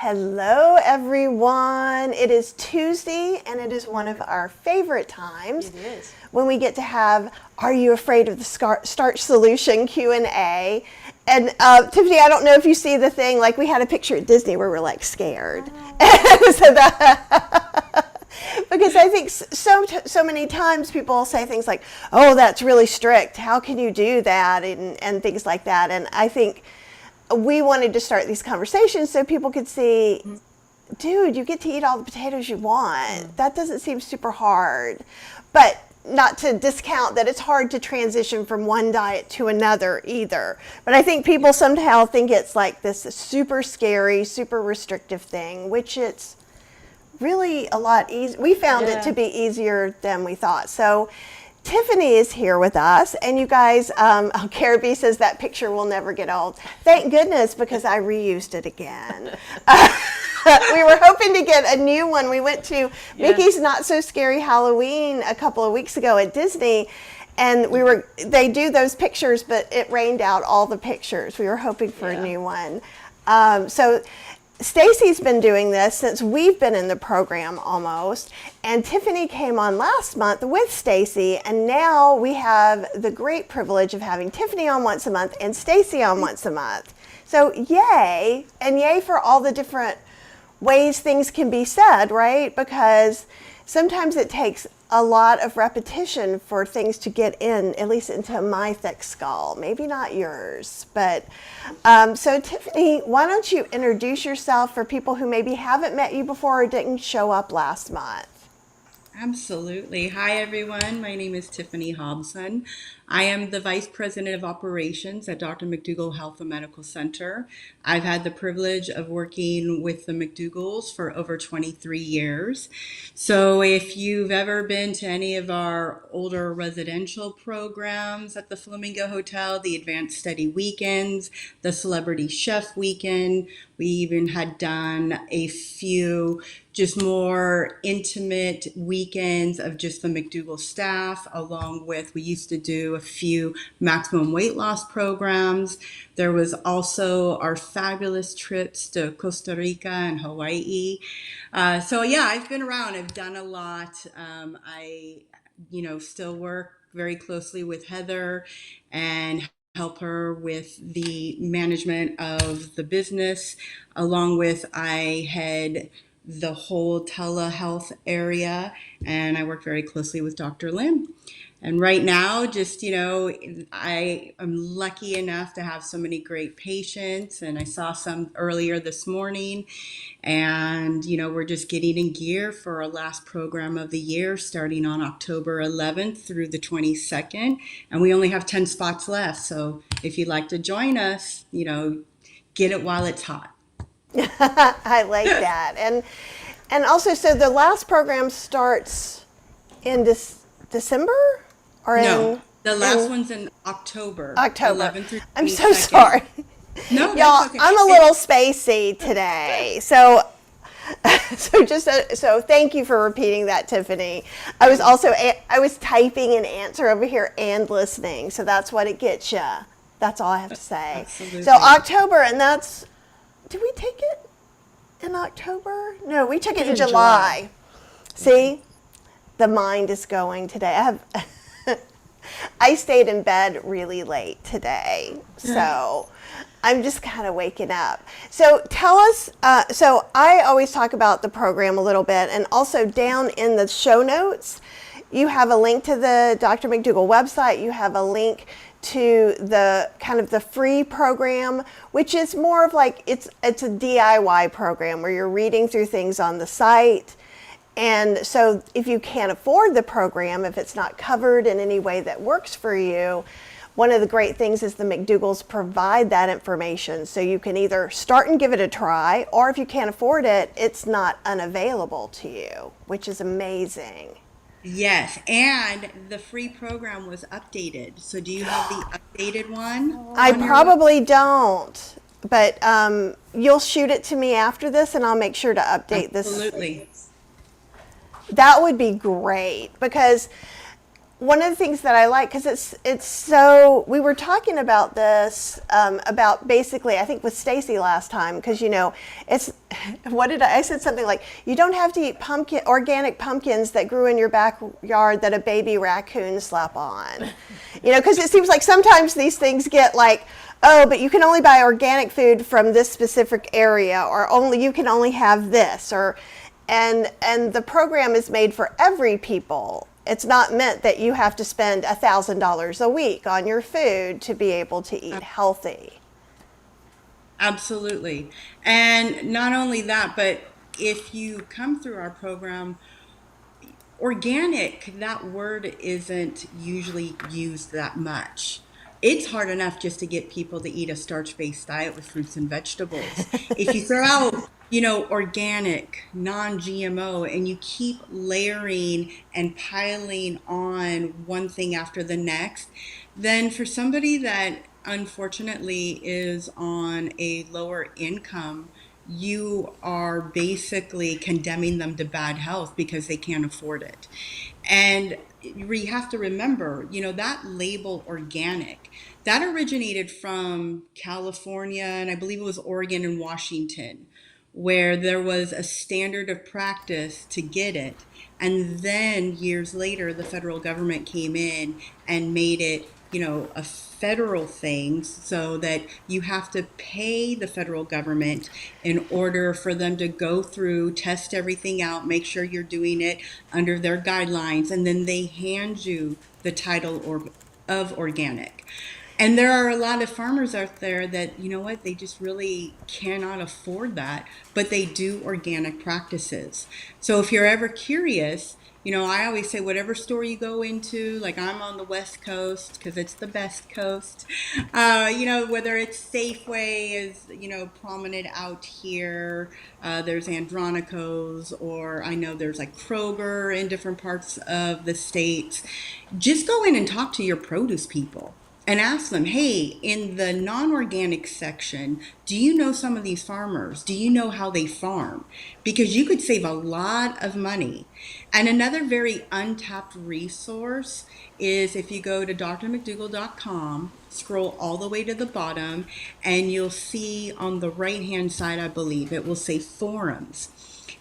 Hello, everyone. It is Tuesday, and it is one of our favorite times. It is. When we get to have Are You Afraid of the Starch Solution Q&A. And Tiffany, I don't know if you see the thing, like we had a picture at Disney where we're like scared. So because I think so many times people say things like, oh, that's really strict. How can you do that? And things like that. And I think we wanted to start these conversations so people could see, dude, you get to eat all the potatoes you want. That doesn't seem super hard. But not to discount that it's hard to transition from one diet to another either. But I think people somehow think it's like this super scary, super restrictive thing, which it's really a lot easier. We found it to be easier than we thought. So Tiffany is here with us, and you guys, Caribbean says that picture will never get old. Thank goodness, because I reused it again. We were hoping to get a new one. We went to Mickey's Not So Scary Halloween a couple of weeks ago at Disney, and they do those pictures, but it rained out all the pictures. We were hoping for a new one. So Stacy's been doing this since we've been in the program almost, and Tiffany came on last month with Stacy, and now we have the great privilege of having Tiffany on once a month and Stacy on once a month. So yay, and yay for all the different ways things can be said, right? Because sometimes it takes a lot of repetition for things to get in, at least into my thick skull. Maybe not yours. But so Tiffany, why don't you introduce yourself for people who maybe haven't met you before or didn't show up last month? Absolutely. Hi, everyone. My name is Tiffany Hobson. I am the Vice President of Operations at Dr. McDougall Health and Medical Center. I've had the privilege of working with the McDougalls for over 23 years. So if you've ever been to any of our older residential programs at the Flamingo Hotel, the Advanced Study Weekends, the Celebrity Chef Weekend, we even had done a few just more intimate weekends of just the McDougall staff, along with, we used to do a few maximum weight loss programs. There was also our fabulous trips to Costa Rica and Hawaii. So yeah, I've been around, I've done a lot. I still work very closely with Heather and help her with the management of the business, along with I head the whole telehealth area, and I work very closely with Dr. Lim. And right now, I am lucky enough to have so many great patients, and I saw some earlier this morning, and we're just getting in gear for our last program of the year, starting on October 11th through the 22nd, and we only have 10 spots left. So if you'd like to join us, get it while it's hot. I like that. And also, so the last program starts in December? Or no, the last one's in October. October. 11th through 22nd. I'm so sorry. No, y'all, okay. I'm a little spacey today. So thank you for repeating that, Tiffany. I was typing an answer over here and listening. So that's what it gets you. That's all I have to say. Absolutely. So October, and that's, did we take it in October? No, we took it in July. See, the mind is going today. I stayed in bed really late today, so I'm just kind of waking up. So tell us, so I always talk about the program a little bit, and also down in the show notes, you have a link to the Dr. McDougall website. You have a link to the kind of the free program, which is more of like, it's a DIY program where you're reading through things on the site. And so if you can't afford the program, if it's not covered in any way that works for you, one of the great things is the McDougalls provide that information. So you can either start and give it a try, or if you can't afford it, it's not unavailable to you, which is amazing. Yes, and the free program was updated. So do you have the updated one? I probably don't, but you'll shoot it to me after this, and I'll make sure to update this. Absolutely. That would be great, because one of the things that I like, because it's so, we were talking about this, about basically, I think with Stacy last time, because it's, I said something like, you don't have to eat organic pumpkins that grew in your backyard that a baby raccoon slap on. Because it seems like sometimes these things get like, oh, but you can only buy organic food from this specific area, or you can only have this, and the program is made for every people. It's not meant that you have to spend $1,000 a week on your food to be able to eat healthy. Absolutely. And not only that, but if you come through our program, organic, that word isn't usually used that much. It's hard enough just to get people to eat a starch-based diet with fruits and vegetables. If you throw out, organic, non-GMO, and you keep layering and piling on one thing after the next, then for somebody that unfortunately is on a lower income, you are basically condemning them to bad health because they can't afford it. And we have to remember, that label organic, that originated from California, and I believe it was Oregon and Washington, where there was a standard of practice to get it. And then years later, the federal government came in and made it, a federal thing, so that you have to pay the federal government in order for them to go through, test everything out, make sure you're doing it under their guidelines, and then they hand you the title of organic. And there are a lot of farmers out there that, they just really cannot afford that, but they do organic practices. So if you're ever curious, I always say whatever store you go into, like I'm on the West Coast because it's the best coast, whether it's Safeway is, prominent out here, there's Andronico's, or I know there's like Kroger in different parts of the states. Just go in and talk to your produce people and ask them, hey, in the non-organic section, do you know some of these farmers? Do you know how they farm? Because you could save a lot of money. And another very untapped resource is if you go to drmcdougall.com, scroll all the way to the bottom, and you'll see on the right-hand side, I believe, it will say forums.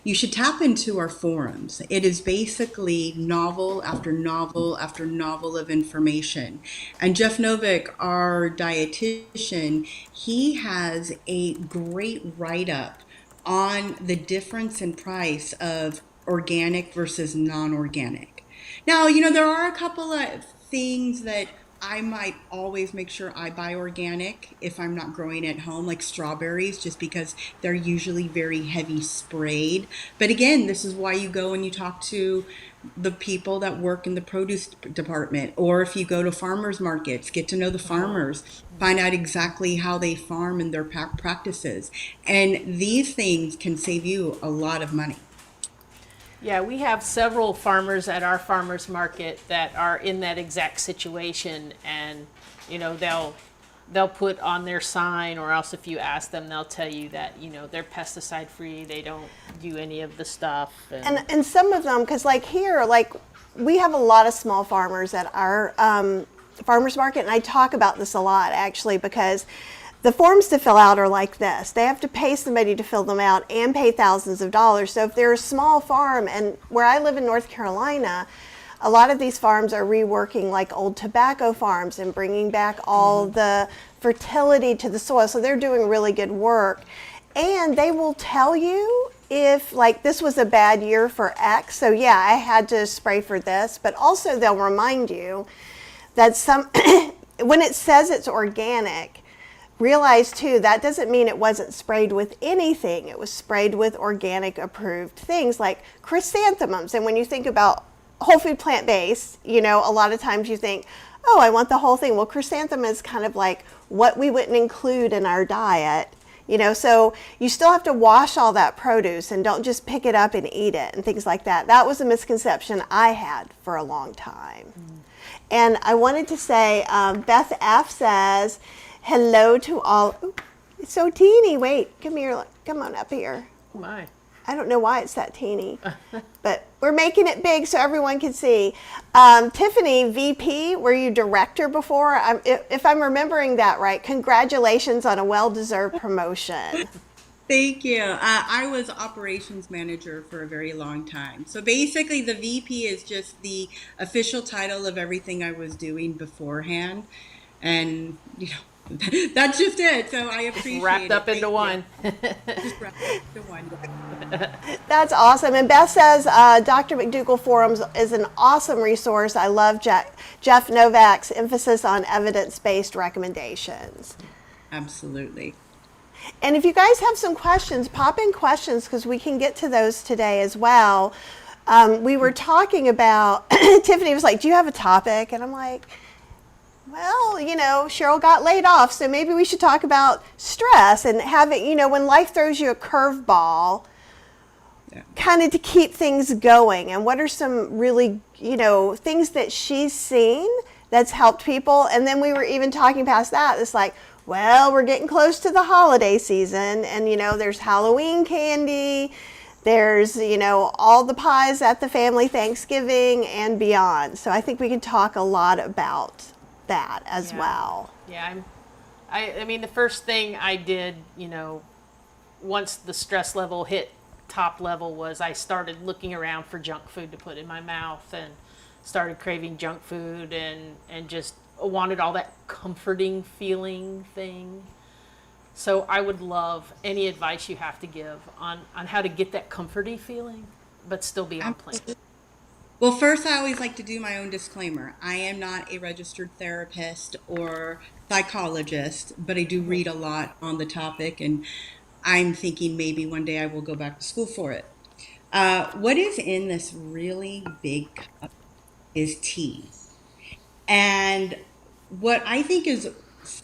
You should tap into our forums. It is basically novel after novel after novel of information. And Jeff Novick, our dietitian, he has a great write-up on the difference in price of organic versus non-organic. Now, there are a couple of things that I might always make sure I buy organic if I'm not growing at home, like strawberries, just because they're usually very heavy sprayed. But again, this is why you go and you talk to the people that work in the produce department, or if you go to farmers markets, get to know the farmers, find out exactly how they farm and their practices. And these things can save you a lot of money. Yeah, we have several farmers at our farmers market that are in that exact situation, and they'll put on their sign, or else if you ask them, they'll tell you that they're pesticide free, they don't do any of the stuff. And some of them, because like here, like we have a lot of small farmers at our farmers market, and I talk about this a lot actually, because the forms to fill out are like this. They have to pay somebody to fill them out and pay thousands of dollars. So if they're a small farm, and where I live in North Carolina, a lot of these farms are reworking like old tobacco farms and bringing back all the fertility to the soil. So they're doing really good work. And they will tell you if like this was a bad year for X. So yeah, I had to spray for this, but also they'll remind you that when it says it's organic, realize too, that doesn't mean it wasn't sprayed with anything. It was sprayed with organic approved things like chrysanthemums. And when you think about whole food plant-based, a lot of times you think, oh, I want the whole thing. Well, chrysanthemum is kind of like what we wouldn't include in our diet, so you still have to wash all that produce and don't just pick it up and eat it and things like that. That was a misconception I had for a long time. And I wanted to say, Beth F says, hello to all. Ooh, it's so teeny. Wait, come here. Come on up here. My. I don't know why it's that teeny, but we're making it big so everyone can see. Tiffany, VP, were you director before? If I'm remembering that right, congratulations on a well-deserved promotion. Thank you. I was operations manager for a very long time. So basically, the VP is just the official title of everything I was doing beforehand. And, that's just it. So I appreciate Wrapped it. up into Thank one. you. Just wrapped up into one. That's awesome. And Beth says Dr. McDougall Forums is an awesome resource. I love Jeff Novak's emphasis on evidence-based recommendations. Absolutely. And if you guys have some questions, pop in questions because we can get to those today as well. We were talking about, Tiffany was like, do you have a topic? And I'm like, well, Cheryl got laid off, so maybe we should talk about stress and having, when life throws you a curveball, kind of to keep things going. And what are some really, things that she's seen that's helped people? And then we were even talking past that. It's like, well, we're getting close to the holiday season, and there's Halloween candy, there's all the pies at the family Thanksgiving and beyond. So I think we can talk a lot about that as well. Yeah, I mean, the first thing I did, once the stress level hit top level, was I started looking around for junk food to put in my mouth and started craving junk food and just wanted all that comforting feeling thing. So I would love any advice you have to give on how to get that comforty feeling, but still be on plan. Well, first, I always like to do my own disclaimer. I am not a registered therapist or psychologist, but I do read a lot on the topic, and I'm thinking maybe one day I will go back to school for it. What is in this really big cup is tea. And what I think is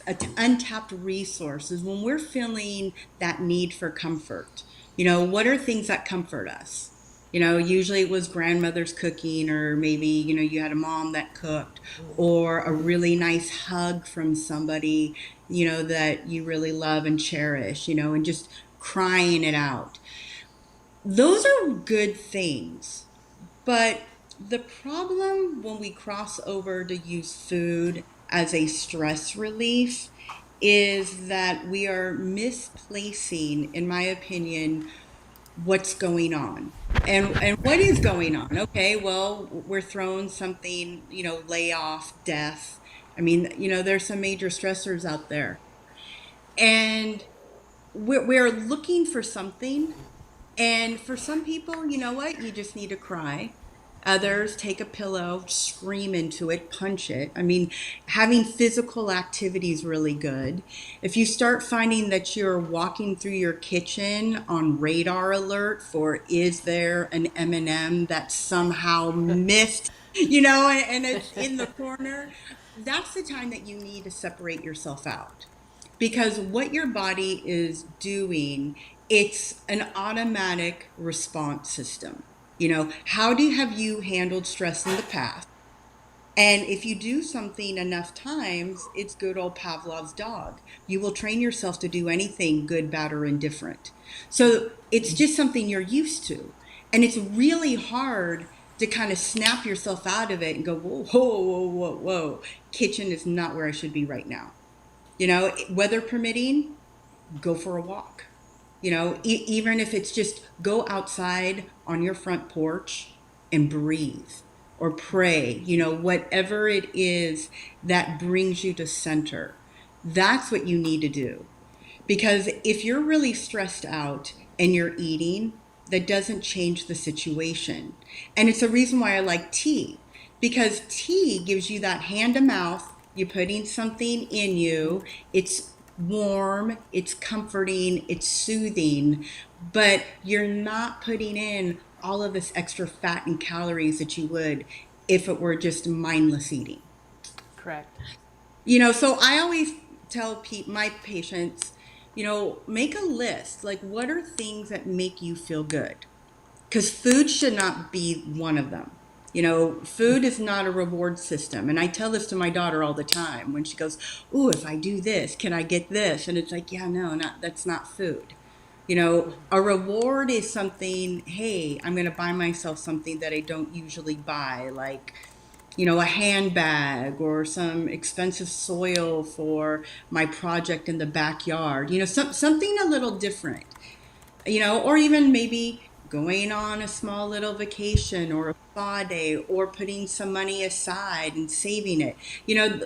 an untapped resource is when we're feeling that need for comfort. What are things that comfort us? Usually it was grandmother's cooking, or maybe, you had a mom that cooked, or a really nice hug from somebody, that you really love and cherish, and just crying it out. Those are good things. But the problem when we cross over to use food as a stress relief is that we are misplacing, in my opinion, what's going on. And what is going on? Okay, well, we're throwing something, layoff, death. I mean, there's some major stressors out there. And we're looking for something. And for some people, you know what? You just need to cry. Others take a pillow, scream into it, punch it. I mean, having physical activity is really good. If you start finding that you're walking through your kitchen on radar alert for, is there an M&M that somehow missed, and it's in the corner, that's the time that you need to separate yourself out. Because what your body is doing, it's an automatic response system. How have you handled stress in the past? And if you do something enough times, it's good old Pavlov's dog. You will train yourself to do anything, good, bad, or indifferent. So it's just something you're used to. And it's really hard to kind of snap yourself out of it and go, whoa, whoa, whoa, whoa, whoa. Kitchen is not where I should be right now. Weather permitting, go for a walk. Even if it's just go outside on your front porch and breathe or pray, whatever it is that brings you to center, that's what you need to do. Because if you're really stressed out and you're eating, that doesn't change the situation. And it's a reason why I like tea, because tea gives you that hand to mouth. You're putting something in you. It's warm, it's comforting, it's soothing, but you're not putting in all of this extra fat and calories that you would if it were just mindless eating. Correct. So I always tell my patients, make a list. Like, what are things that make you feel good? Because food should not be one of them. Food is not a reward system. And I tell this to my daughter all the time when she goes, "Ooh, if I do this, can I get this?" And it's like, yeah, no, that's not food. A reward is something, hey, I'm going to buy myself something that I don't usually buy, like, a handbag or some expensive soil for my project in the backyard, something a little different, or even maybe going on a small little vacation or a spa day or putting some money aside and saving it.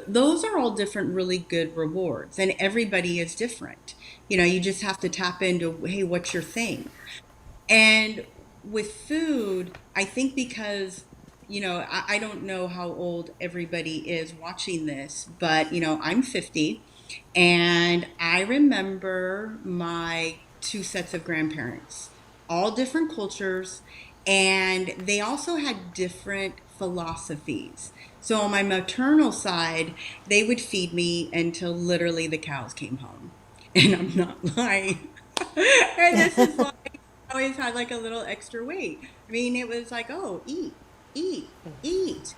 Those are all different, really good rewards, and everybody is different. You just have to tap into, hey, what's your thing? And with food, I think because, I don't know how old everybody is watching this, but, I'm 50, and I remember my two sets of grandparents, all different cultures, and they also had different philosophies. So on my maternal side, they would feed me until literally the cows came home. And I'm not lying. And this is why always had like a little extra weight. I mean, it was like, oh, eat, eat, eat.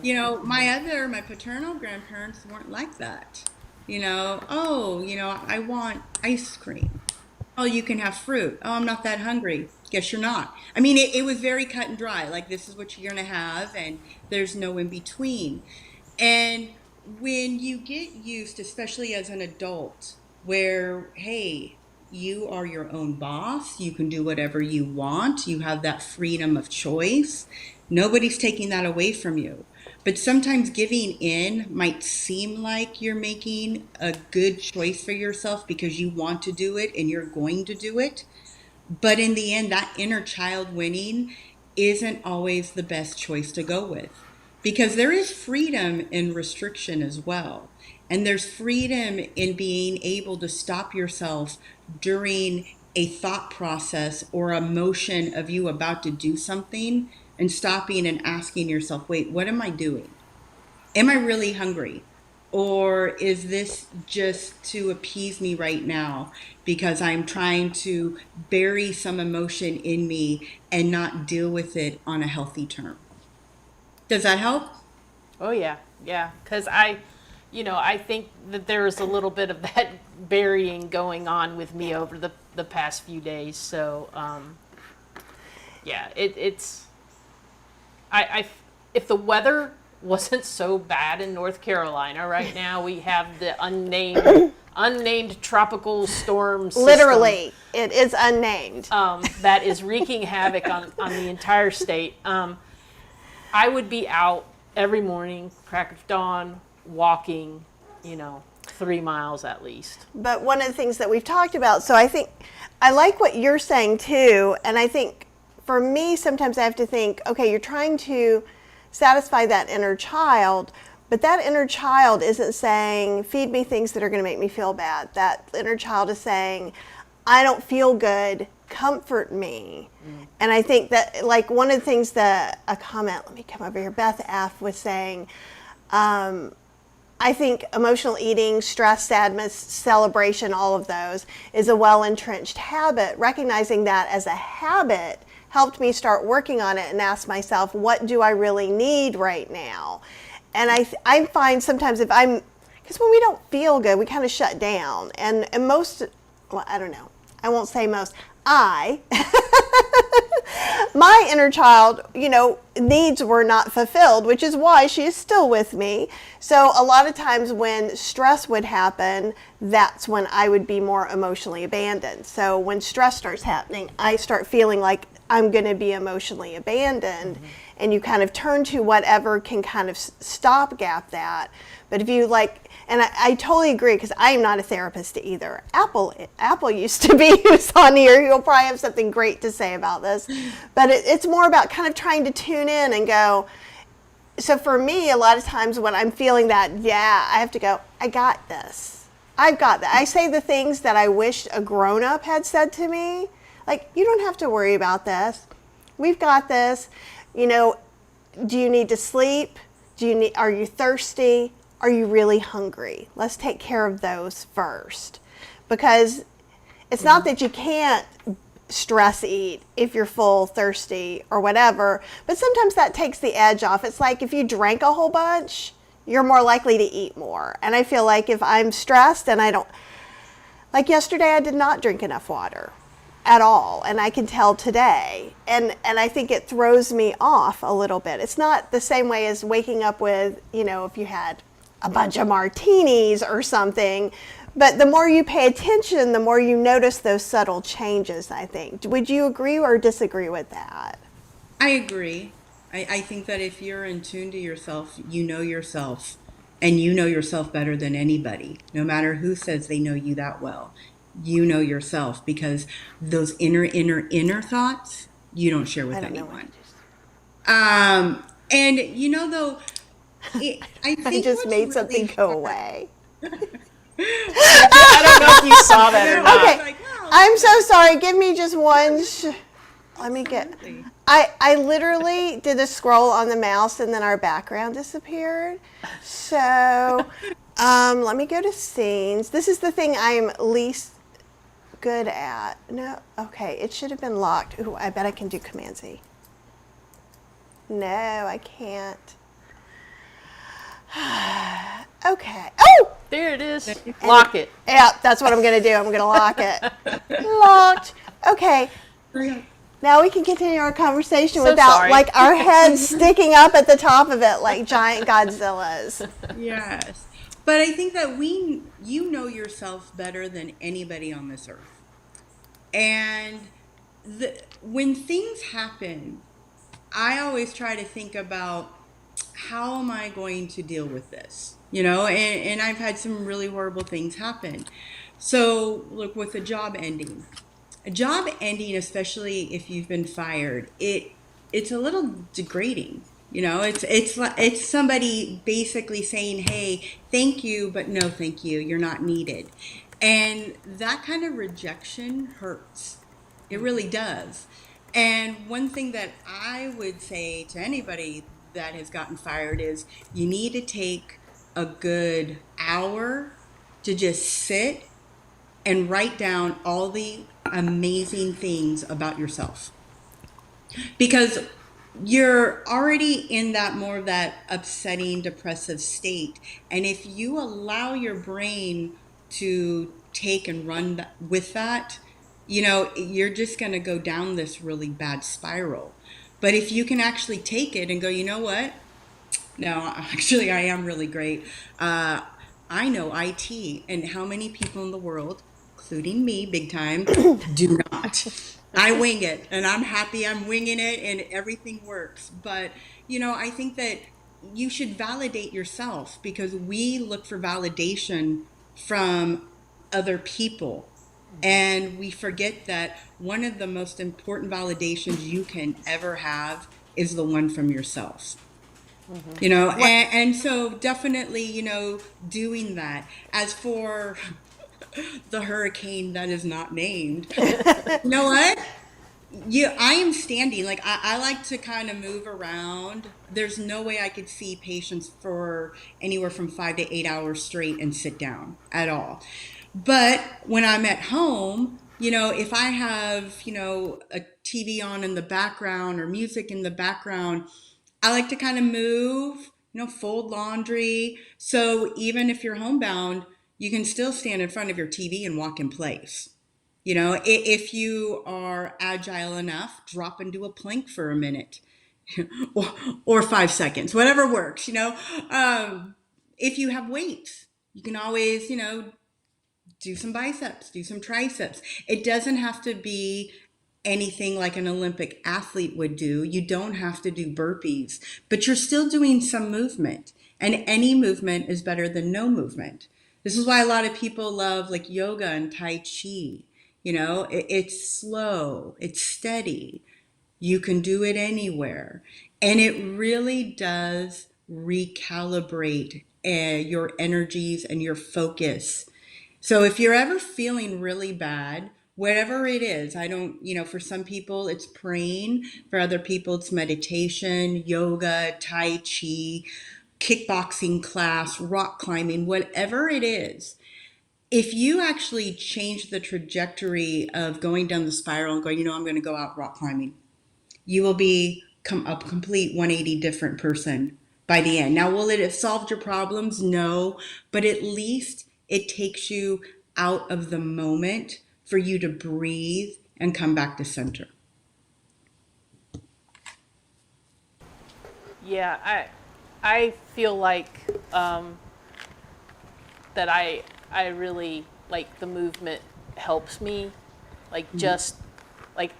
My paternal grandparents weren't like that. Oh, I want ice cream. Oh, you can have fruit. Oh, I'm not that hungry. Guess you're not. I mean, it was very cut and dry. Like, this is what you're going to have, and there's no in between. And when you get used, especially as an adult, where, hey, you are your own boss, you can do whatever you want, you have that freedom of choice, nobody's taking that away from you. But sometimes giving in might seem like you're making a good choice for yourself because you want to do it and you're going to do it. But in the end, that inner child winning isn't always the best choice to go with, because there is freedom in restriction as well. And there's freedom in being able to stop yourself during a thought process or a motion of you about to do something, and stopping and asking yourself, wait, what am I doing? Am I really hungry? Or is this just to appease me right now because I'm trying to bury some emotion in me and not deal with it on a healthy term? Does that help? Oh yeah, yeah. Because I think that there is a little bit of that burying going on with me over the past few days. So yeah, it's if the weather wasn't so bad in North Carolina right now, we have the unnamed tropical storm system, Literally, it is unnamed. that is wreaking havoc on the entire state. I would be out every morning, crack of dawn, walking, 3 miles at least. But one of the things that we've talked about, so I think I like what you're saying too, and I think for me, sometimes I have to think, okay, you're trying to satisfy that inner child, but that inner child isn't saying, feed me things that are going to make me feel bad. That inner child is saying, I don't feel good, comfort me. And I think that, like, one of the things that a comment, let me come over here, Beth F. was saying, I think emotional eating, stress, sadness, celebration, all of those is a well-entrenched habit. Recognizing that as a habit helped me start working on it and ask myself, what do I really need right now? And I find sometimes because when we don't feel good, we kind of shut down. And most, well, I don't know, I won't say most, my inner child, needs were not fulfilled, which is why she is still with me. So a lot of times when stress would happen, that's when I would be more emotionally abandoned. So when stress starts happening, I start feeling like I'm going to be emotionally abandoned. Mm-hmm. And you kind of turn to whatever can kind of stopgap that. But if you and I totally agree, because I am not a therapist either. Apple used to be, who's on here. He'll probably have something great to say about this. But it's more about kind of trying to tune in and go. So for me, a lot of times when I'm feeling that, I have to go, I got this. I've got that. I say the things that I wish a grown-up had said to me. Like, you don't have to worry about this. We've got this. Do you need to sleep? Are you thirsty? Are you really hungry? Let's take care of those first. Because it's not that you can't stress eat if you're full, thirsty, or whatever, but sometimes that takes the edge off. It's like if you drank a whole bunch, you're more likely to eat more. And I feel like if I'm stressed and like yesterday, I did not drink enough water. at all, and I can tell today, and I think it throws me off a little bit. It's not the same way as waking up with, if you had a bunch of martinis or something, but the more you pay attention, the more you notice those subtle changes, I think. Would you agree or disagree with that? I agree. I think that if you're in tune to yourself, you know yourself, and you know yourself better than anybody, no matter who says they know you that well. You know yourself, because those inner thoughts you don't share I with don't know what anyone. And though, I I think just what's made something really go hard. away. I don't know if you saw that or not. Okay, Like, wow, I'm so sorry. Give me just one. Let me get. absolutely. I literally did a scroll on the mouse and then our background disappeared. So let me go to scenes. This is the thing I'm least good at. No, okay, it should have been locked. Ooh, I bet I can do Command Z. No, I can't. Okay. Oh! There it is. Lock it. Yeah, that's what I'm going to do. I'm going to lock it. Locked. Okay. Now we can continue our conversation So without sorry. like our heads sticking up at the top of it like giant Godzillas. Yes. But I think that you know yourself better than anybody on this earth. And when things happen, I always try to think about, how am I going to deal with this? And I've had some really horrible things happen. So look, with a job ending, especially if you've been fired, it's a little degrading. It's somebody basically saying, "Hey, thank you, but no, thank you. You're not needed," and that kind of rejection hurts. It really does. And one thing that I would say to anybody that has gotten fired is, you need to take a good hour to just sit and write down all the amazing things about yourself, because you're already in that more of that upsetting, depressive state. And if you allow your brain to take and run with that, you're just going to go down this really bad spiral. But if you can actually take it and go, you know what? No, actually, I am really great. I know IT, and how many people in the world, including me, big time, do not. I wing it, and I'm happy I'm winging it, and everything works. But, I think that you should validate yourself, because we look for validation from other people. And we forget that one of the most important validations you can ever have is the one from yourself. And so definitely, doing that. As for the hurricane that is not named, you know what? I am standing. Like, I like to kind of move around. There's no way I could see patients for anywhere from 5 to 8 hours straight and sit down at all. But when I'm at home, if I have, a TV on in the background or music in the background, I like to kind of move, fold laundry. So even if you're homebound, you can still stand in front of your TV and walk in place. If you are agile enough, drop into a plank for a minute or, 5 seconds, whatever works. If you have weights, you can always, do some biceps, do some triceps. It doesn't have to be anything like an Olympic athlete would do. You don't have to do burpees, but you're still doing some movement, and any movement is better than no movement. This is why a lot of people love like yoga and Tai Chi. It's slow, it's steady. You can do it anywhere. And it really does recalibrate your energies and your focus. So if you're ever feeling really bad, whatever it is, I don't, for some people it's praying, for other people it's meditation, yoga, Tai Chi, kickboxing class, rock climbing, whatever it is. If you actually change the trajectory of going down the spiral and going, I'm going to go out rock climbing, you will be a complete 180 different person by the end. Now, will it have solved your problems? No, but at least it takes you out of the moment for you to breathe and come back to center. Yeah, I feel like that I really like the movement helps me, like just like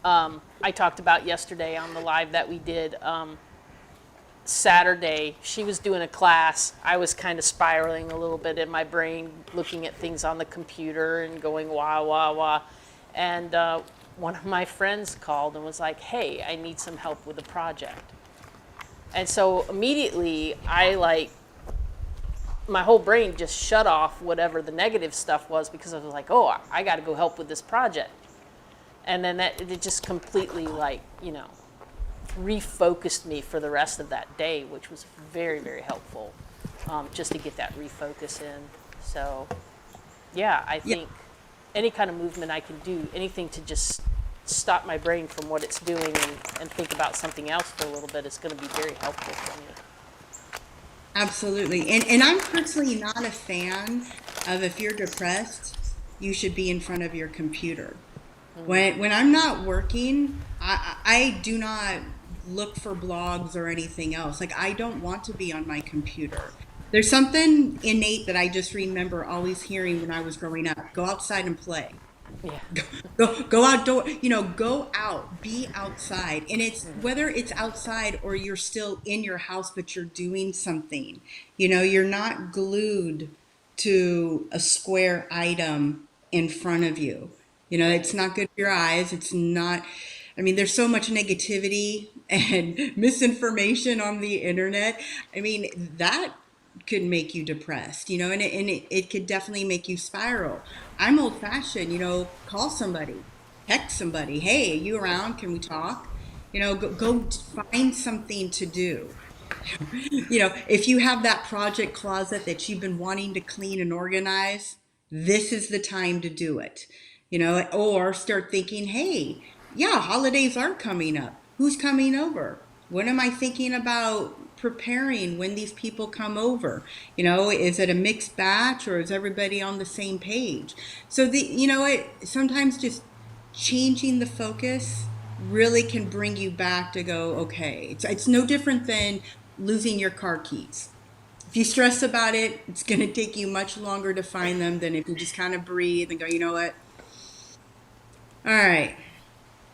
I talked about yesterday on the live that we did. Saturday, she was doing a class. I was kind of spiraling a little bit in my brain, looking at things on the computer and going wah, wah, wah. And one of my friends called and was like, hey, I need some help with a project. And so immediately my whole brain just shut off whatever the negative stuff was, because I was like, oh, I got to go help with this project. And then it just completely refocused me for the rest of that day, which was very, very helpful, just to get that refocus in. So, yeah, I think any kind of movement I can do, anything to just stop my brain from what it's doing and think about something else for a little bit, is going to be very helpful for me. Absolutely. And I'm personally not a fan of, if you're depressed, you should be in front of your computer. When I'm not working, I do not look for blogs or anything else. Like, I don't want to be on my computer. There's something innate that I just remember always hearing when I was growing up. Go outside and play. Yeah. Go outdoor, go out, be outside. And it's whether it's outside or you're still in your house, but you're doing something, you're not glued to a square item in front of you. It's not good for your eyes. It's not, there's so much negativity and misinformation on the internet. That could make you depressed, and it could definitely make you spiral. I'm old fashioned, call somebody, text somebody. Hey, are you around? Can we talk? Go find something to do. If you have that project closet that you've been wanting to clean and organize, this is the time to do it. Or start thinking, hey, yeah, holidays are coming up. Who's coming over? What am I thinking about preparing when these people come over? Is it a mixed batch, or is everybody on the same page? So sometimes just changing the focus really can bring you back to go, okay, it's no different than losing your car keys. If you stress about it, it's going to take you much longer to find them than if you just kind of breathe and go, you know what? All right,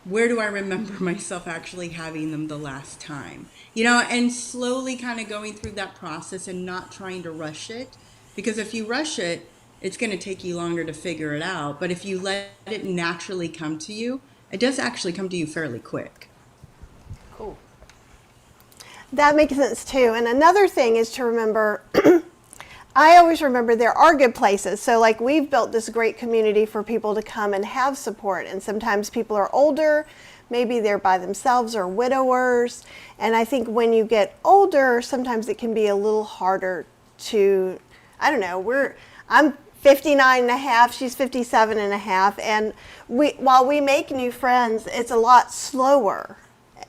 where do I remember myself actually having them the last time? And slowly kind of going through that process and not trying to rush it. Because if you rush it, it's going to take you longer to figure it out. But if you let it naturally come to you, it does actually come to you fairly quick. Cool. That makes sense too. And another thing is to remember, I always remember there are good places. So like, we've built this great community for people to come and have support. And sometimes people are older, maybe they're by themselves or widowers. And I think when you get older, sometimes it can be a little harder to, I don't know, I'm 59 and a half, she's 57 and a half. And while we make new friends, it's a lot slower,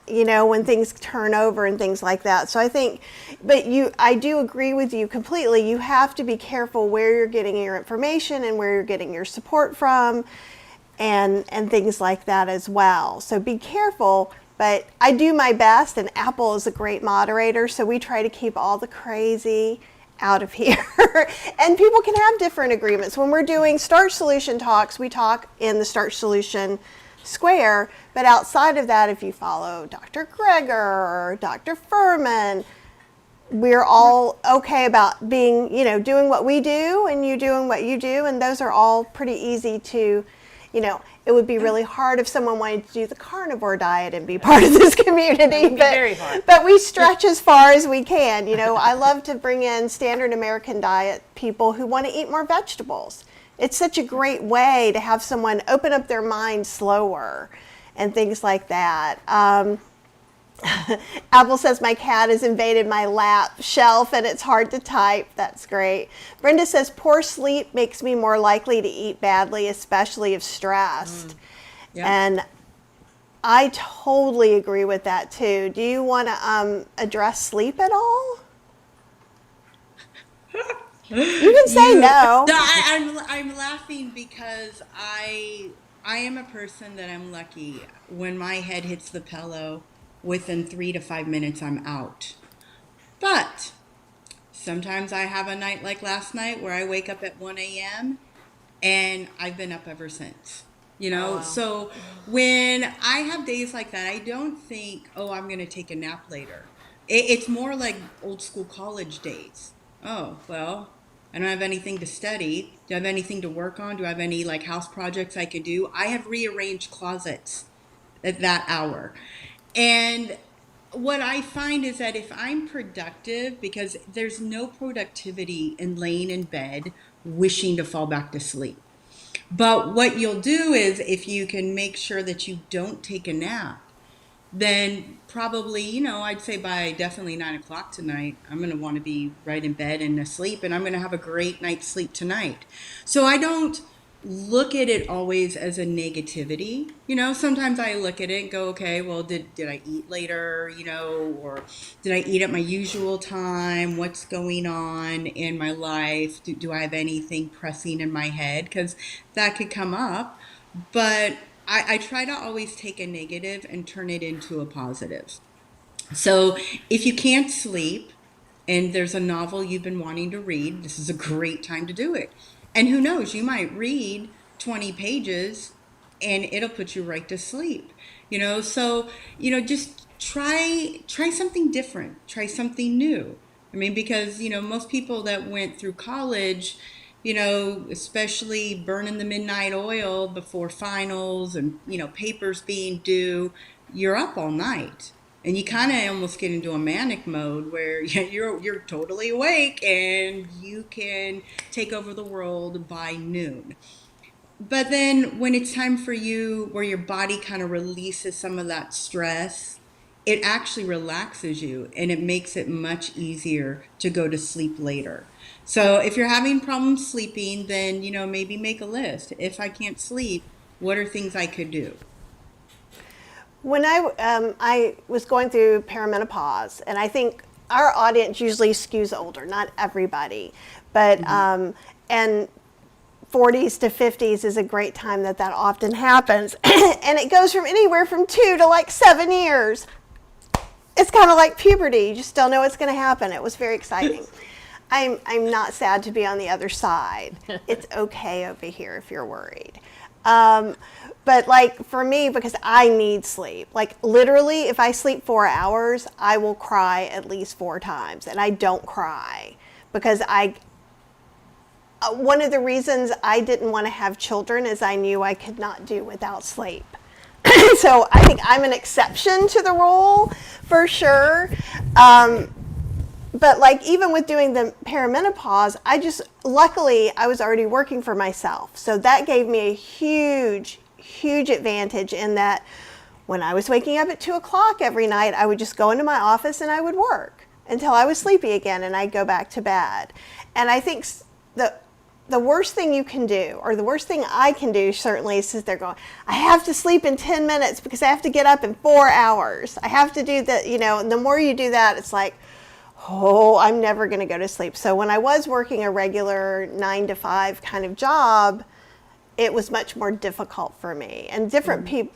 when things turn over and things like that. So I think, I do agree with you completely. You have to be careful where you're getting your information and where you're getting your support from, and things like that as well. So be careful, but I do my best, and Apple is a great moderator, so we try to keep all the crazy out of here. And people can have different agreements. When we're doing Starch Solution talks, we talk in the Starch Solution square, but outside of that, if you follow Dr. Greger or Dr. Furman, we're all okay about being, doing what we do and you doing what you do, and those are all pretty easy to, it would be really hard if someone wanted to do the carnivore diet and be part of this community, but very hard. But we stretch as far as we can. I love to bring in standard American diet people who want to eat more vegetables. It's such a great way to have someone open up their mind slower and things like that. Apple says, my cat has invaded my lap shelf and it's hard to type. That's great. Brenda says, poor sleep makes me more likely to eat badly, especially if stressed. Yeah. And I totally agree with that too. Do you want to address sleep at all? You can say no. No, I'm laughing because I am a person that I'm lucky. When my head hits the pillow, within 3 to 5 minutes, I'm out. But sometimes I have a night like last night where I wake up at 1 a.m. and I've been up ever since. Oh, wow. So when I have days like that, I don't think, oh, I'm going to take a nap later. It's more like old school college days. Oh, well, I don't have anything to study. Do I have anything to work on? Do I have any like house projects I could do? I have rearranged closets at that hour. And what I find is that if I'm productive, because there's no productivity in laying in bed wishing to fall back to sleep. But what you'll do is if you can make sure that you don't take a nap, then probably, I'd say by definitely 9 o'clock tonight, I'm going to want to be right in bed and asleep, and I'm going to have a great night's sleep tonight. So I don't look at it always as a negativity. Sometimes I look at it and go, okay, well, did I eat later, or did I eat at my usual time? What's going on in my life? Do I have anything pressing in my head? Because that could come up. But I try to always take a negative and turn it into a positive. So if you can't sleep and there's a novel you've been wanting to read, this is a great time to do it. And who knows, you might read 20 pages and it'll put you right to sleep. So, just try something different, try something new. I mean, because, most people that went through college, especially burning the midnight oil before finals and, papers being due, you're up all night. And you kind of almost get into a manic mode where you're totally awake and you can take over the world by noon. But then when it's time for you, where your body kind of releases some of that stress, it actually relaxes you and it makes it much easier to go to sleep later. So if you're having problems sleeping, then, maybe make a list. If I can't sleep, what are things I could do? When I was going through perimenopause, and I think our audience usually skews older, not everybody, but and 40s to 50s is a great time that often happens, and it goes from anywhere from 2 to like 7 years. It's kind of like puberty. You just don't know what's going to happen. It was very exciting. I'm not sad to be on the other side. It's okay over here if you're worried. But like for me, because I need sleep, like literally if I sleep 4 hours, I will cry at least 4 times, and I don't cry because one of the reasons I didn't want to have children is I knew I could not do without sleep. So I think I'm an exception to the rule for sure. But like even with doing the perimenopause, luckily I was already working for myself. So that gave me a huge advantage in that when I was waking up at 2 o'clock every night, I would just go into my office and I would work until I was sleepy again and I'd go back to bed. And I think the worst thing you can do, or the worst thing I can do certainly, is sit there going, I have to sleep in 10 minutes because I have to get up in 4 hours. I have to do that, and the more you do that, it's like, oh, I'm never going to go to sleep. So when I was working a regular 9 to 5 kind of job, it was much more difficult for me. And different people,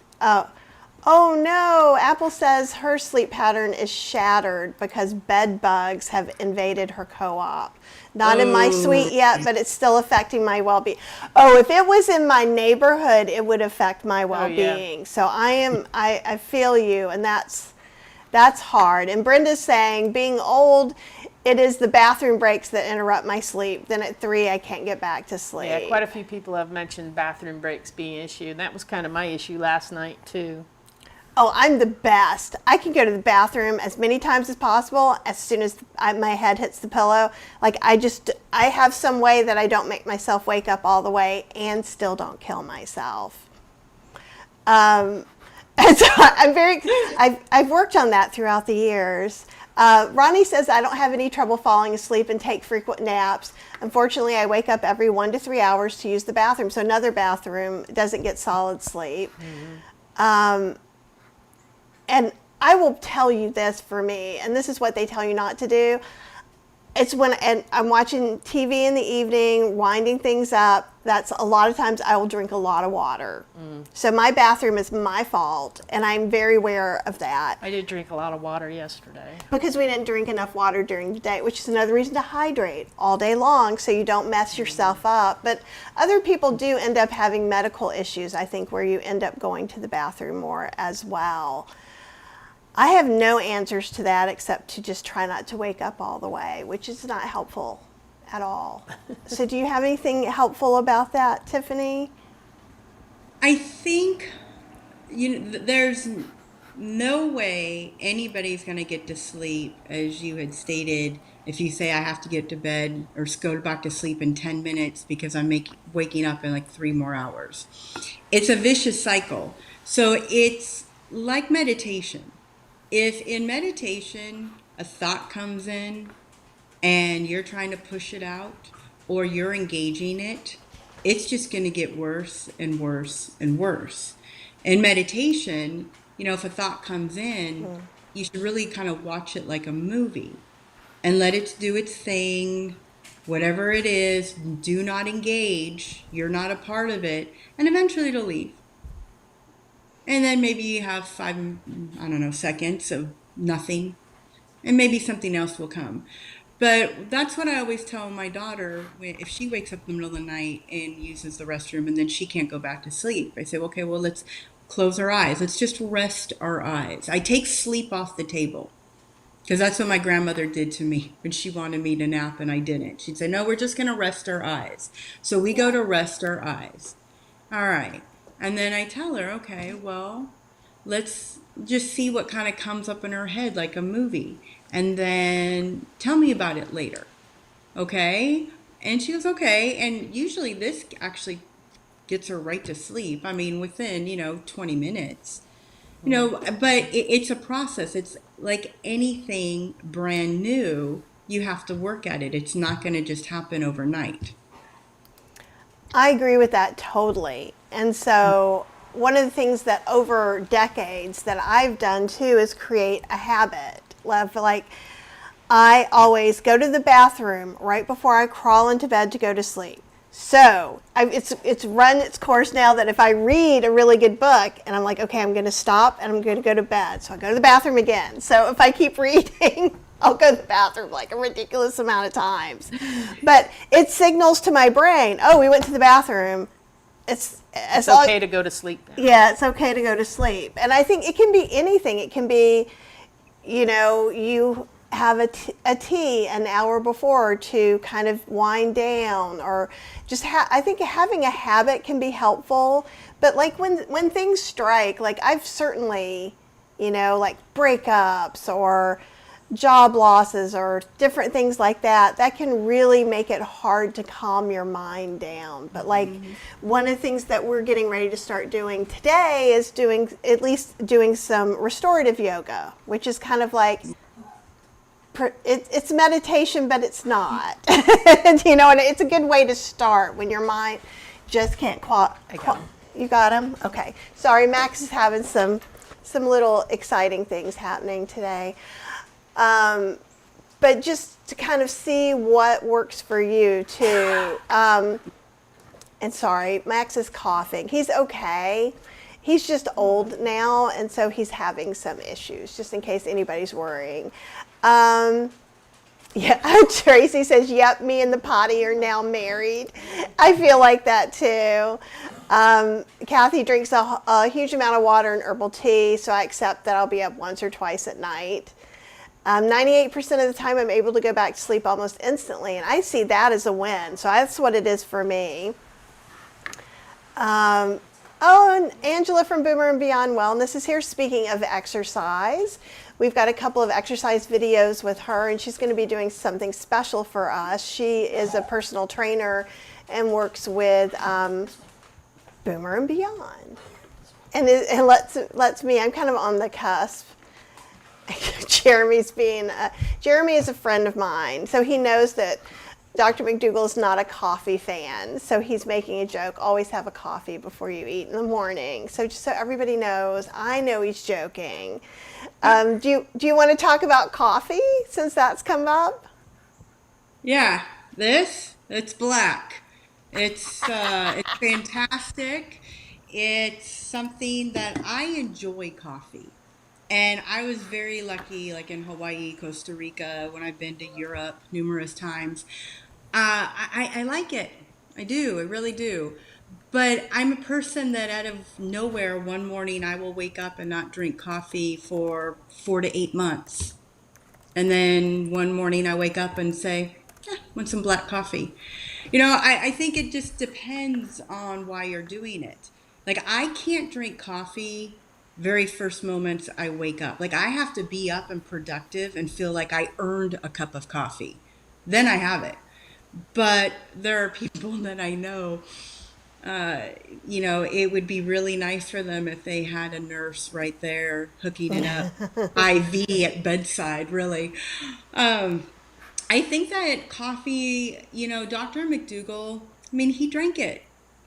oh no, Apple says her sleep pattern is shattered because bed bugs have invaded her co-op. Not in my suite yet, but it's still affecting my well-being. Oh, if it was in my neighborhood, it would affect my well-being. So I feel you, and that's hard. And Brenda's saying, being old, it is the bathroom breaks that interrupt my sleep. Then at 3, I can't get back to sleep. Yeah, quite a few people have mentioned bathroom breaks being an issue. And that was kind of my issue last night, too. Oh, I'm the best. I can go to the bathroom as many times as possible as soon as my head hits the pillow. Like I have some way that I don't make myself wake up all the way and still don't kill myself. And so I've worked on that throughout the years. Ronnie says, I don't have any trouble falling asleep and take frequent naps. Unfortunately, I wake up every 1 to 3 hours to use the bathroom. So another bathroom doesn't get solid sleep. Mm-hmm. And I will tell you this for me, and this is what they tell you not to do. it's when and I'm watching TV in the evening, winding things up. That's a lot of times I will drink a lot of water. So my bathroom is my fault, and I'm very aware of that. I did drink a lot of water yesterday. Because we didn't drink enough water during the day, which is another reason to hydrate all day long so you don't mess yourself up. But other people do end up having medical issues, I think, where you end up going to the bathroom more as well. I have no answers to that except to just try not to wake up all the way, which is not helpful at all. So do you have anything helpful about that, Tiffany? I think there's no way anybody's going to get to sleep, as you had stated, if you say I have to get to bed or go back to sleep in 10 minutes because I'm waking up in like 3 more hours. It's a vicious cycle. So it's like meditation. If in meditation a thought comes in and you're trying to push it out or you're engaging it, it's just going to get worse and worse and worse. In meditation, if a thought comes in, you should really kind of watch it like a movie and let it do its thing, whatever it is. Do not engage. You're not a part of it. And eventually it'll leave. And then maybe you have 5, seconds of nothing. And maybe something else will come. But that's what I always tell my daughter if she wakes up in the middle of the night and uses the restroom and then she can't go back to sleep. I say, okay, well, let's close our eyes. Let's just rest our eyes. I take sleep off the table because that's what my grandmother did to me when she wanted me to nap and I didn't. She'd say, no, we're just going to rest our eyes. So we go to rest our eyes. All right. And then I tell her, okay, well, let's just see what kind of comes up in her head like a movie. And then tell me about it later. Okay? And she goes, okay. And usually this actually gets her right to sleep. I mean, within, 20 minutes. But it's a process. It's like anything brand new, you have to work at it. It's not going to just happen overnight. I agree with that totally. And so one of the things that over decades that I've done too is create a habit of like, I always go to the bathroom right before I crawl into bed to go to sleep. So it's run its course now that if I read a really good book and I'm like, okay, I'm going to stop and I'm going to go to bed. So I go to the bathroom again. So if I keep reading, I'll go to the bathroom like a ridiculous amount of times. But it signals to my brain, oh, we went to the bathroom. It's okay to go to sleep now. Yeah, it's okay to go to sleep. And I think it can be anything. It can be, you have a tea an hour before to kind of wind down, or just I think having a habit can be helpful. But like when things strike, like I've certainly, like breakups or job losses or different things like that can really make it hard to calm your mind down. But like one of the things that we're getting ready to start doing today is doing some restorative yoga, which is kind of like it's meditation, but it's not. And it's a good way to start when your mind just can't You got him? Okay. Sorry, Max is having some little exciting things happening today. But just to kind of see what works for you too. And sorry, Max is coughing. He's okay. He's just old now, and so he's having some issues, just in case anybody's worrying. Yeah, Tracy says, yep, me and the potty are now married. I feel like that too. Kathy drinks a huge amount of water and herbal tea, so I accept that I'll be up once or twice at night. 98% of the time I'm able to go back to sleep almost instantly, and I see that as a win. So that's what it is for me. And Angela from Boomer and Beyond Wellness is here. Speaking of exercise, we've got a couple of exercise videos with her, and she's going to be doing something special for us. She is a personal trainer and works with Boomer and Beyond. And lets me, I'm kind of on the cusp. Jeremy is a friend of mine, so he knows that Dr. McDougall is not a coffee fan, so he's making a joke, always have a coffee before you eat in the morning. So just so everybody knows, I know he's joking. Do you want to talk about coffee since that's come up? Yeah, it's black. It's fantastic. It's something that I enjoy coffee. And I was very lucky, like in Hawaii, Costa Rica, when I've been to Europe numerous times. I like it. I do. I really do. But I'm a person that out of nowhere, one morning I will wake up and not drink coffee for 4 to 8 months. And then one morning I wake up and say, want some black coffee. I think it just depends on why you're doing it. Like, I can't drink coffee very first moments I wake up. Like, I have to be up and productive and feel like I earned a cup of coffee. Then I have it. But there are people that I know, uh, it would be really nice for them if they had a nurse right there hooking it up, IV at bedside, really. Um, I think that coffee, Dr. McDougall, I mean, he drank it,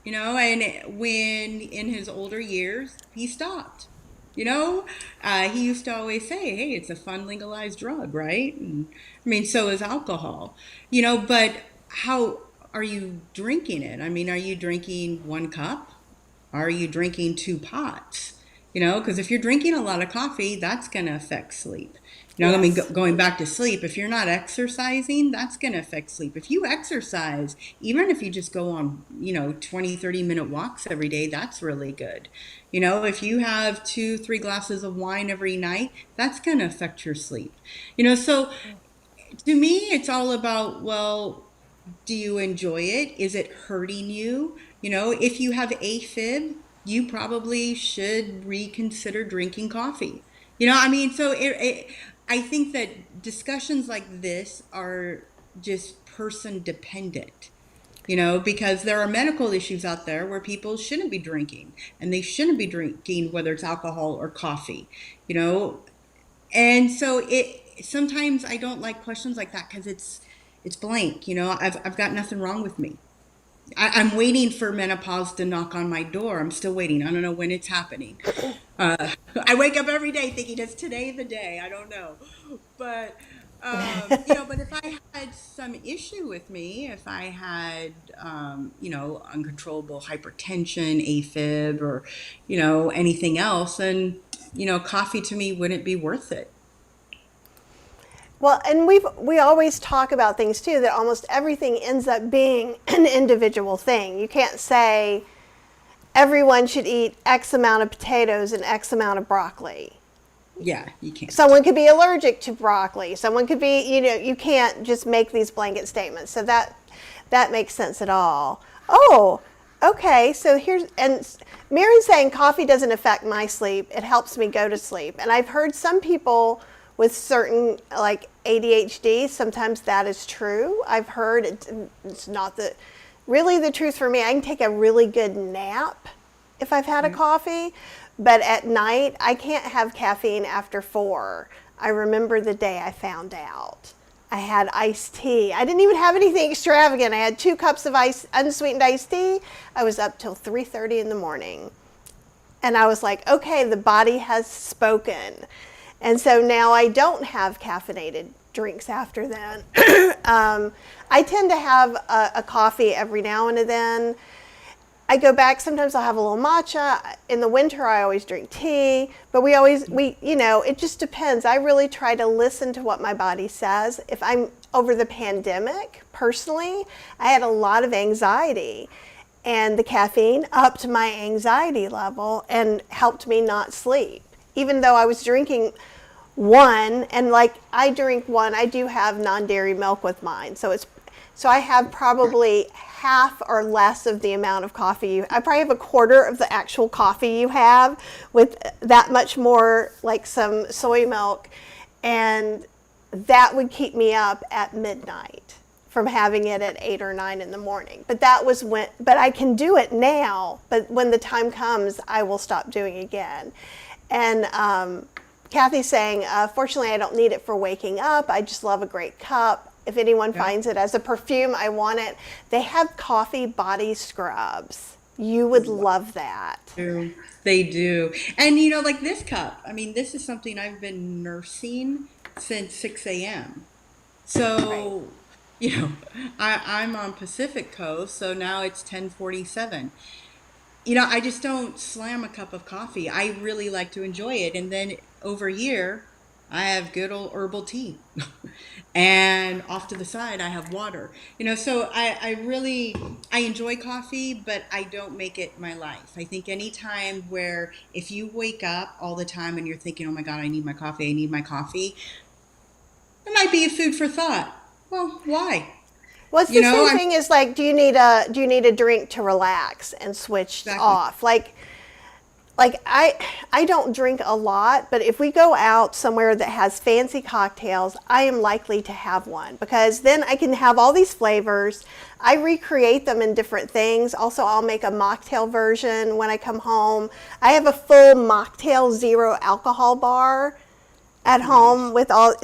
and when in his older years, he stopped. He used to always say, hey, it's a fun legalized drug, right? And I mean, so is alcohol, but how are you drinking it? I mean, are you drinking 1 cup? Are you drinking 2 pots? Because if you're drinking a lot of coffee, that's going to affect sleep. I mean, Yes. going back to sleep, if you're not exercising, that's going to affect sleep. If you exercise, even if you just go on, 20, 30-minute walks every day, that's really good. If you have 2, 3 glasses of wine every night, that's going to affect your sleep. So to me, it's all about, well, do you enjoy it? Is it hurting you? If you have AFib, you probably should reconsider drinking coffee. I mean, so I think that discussions like this are just person dependent. Because there are medical issues out there where people shouldn't be drinking, and they shouldn't be drinking whether it's alcohol or coffee. You know, and so it sometimes I don't like questions like that because it's blank. I've got nothing wrong with me. I'm waiting for menopause to knock on my door. I'm still waiting. I don't know when it's happening. I wake up every day thinking, is today the day? I don't know. But, but if I had some issue with me, if I had, uncontrollable hypertension, AFib, or, anything else, then, coffee to me wouldn't be worth it. Well, and we always talk about things too that almost everything ends up being an individual thing. You can't say everyone should eat X amount of potatoes and X amount of broccoli. Yeah, you can't. Someone could be allergic to broccoli. Someone could be, you can't just make these blanket statements. So that makes sense at all. Oh, okay. So here's, and Mary's saying coffee doesn't affect my sleep. It helps me go to sleep. And I've heard some people with certain like ADHD, sometimes that is true. I've heard it's not really the truth for me. I can take a really good nap if I've had a coffee, but at night I can't have caffeine after 4. I remember the day I found out. I had iced tea. I didn't even have anything extravagant. I had 2 cups of unsweetened iced tea. I was up till 3:30 in the morning. And I was like, okay, the body has spoken. And so now I don't have caffeinated drinks after then. I tend to have a coffee every now and then. I go back, sometimes I'll have a little matcha. In the winter, I always drink tea, but it just depends. I really try to listen to what my body says. If I'm over the pandemic, personally, I had a lot of anxiety, and the caffeine upped my anxiety level and helped me not sleep. Even though I was drinking one, and like I drink one, I do have non-dairy milk with mine. So I have probably half or less of the amount of coffee. I probably have a quarter of the actual coffee you have with that much more, like some soy milk. And that would keep me up at midnight from having it at 8 or 9 in the morning. But I can do it now, but when the time comes, I will stop doing it again. And Kathy's saying, fortunately, I don't need it for waking up. I just love a great cup. If anyone finds it as a perfume, I want it. They have coffee body scrubs. You would love that. They do. And like this cup, I mean, this is something I've been nursing since 6 a.m. Right. So, you know, I'm on Pacific Coast, so now it's 10:47. I just don't slam a cup of coffee. I really like to enjoy it. And then over here, I have good old herbal tea. And off to the side, I have water. So I enjoy coffee, but I don't make it my life. I think any time where if you wake up all the time and you're thinking, oh my God, I need my coffee, I need my coffee, it might be a food for thought. Well, why? Well, it's the same thing as like, do you need a drink to relax and switch Exactly. off? Like I don't drink a lot, but if we go out somewhere that has fancy cocktails, I am likely to have one because then I can have all these flavors. I recreate them in different things. Also, I'll make a mocktail version when I come home. I have a full mocktail 0 alcohol bar at home with all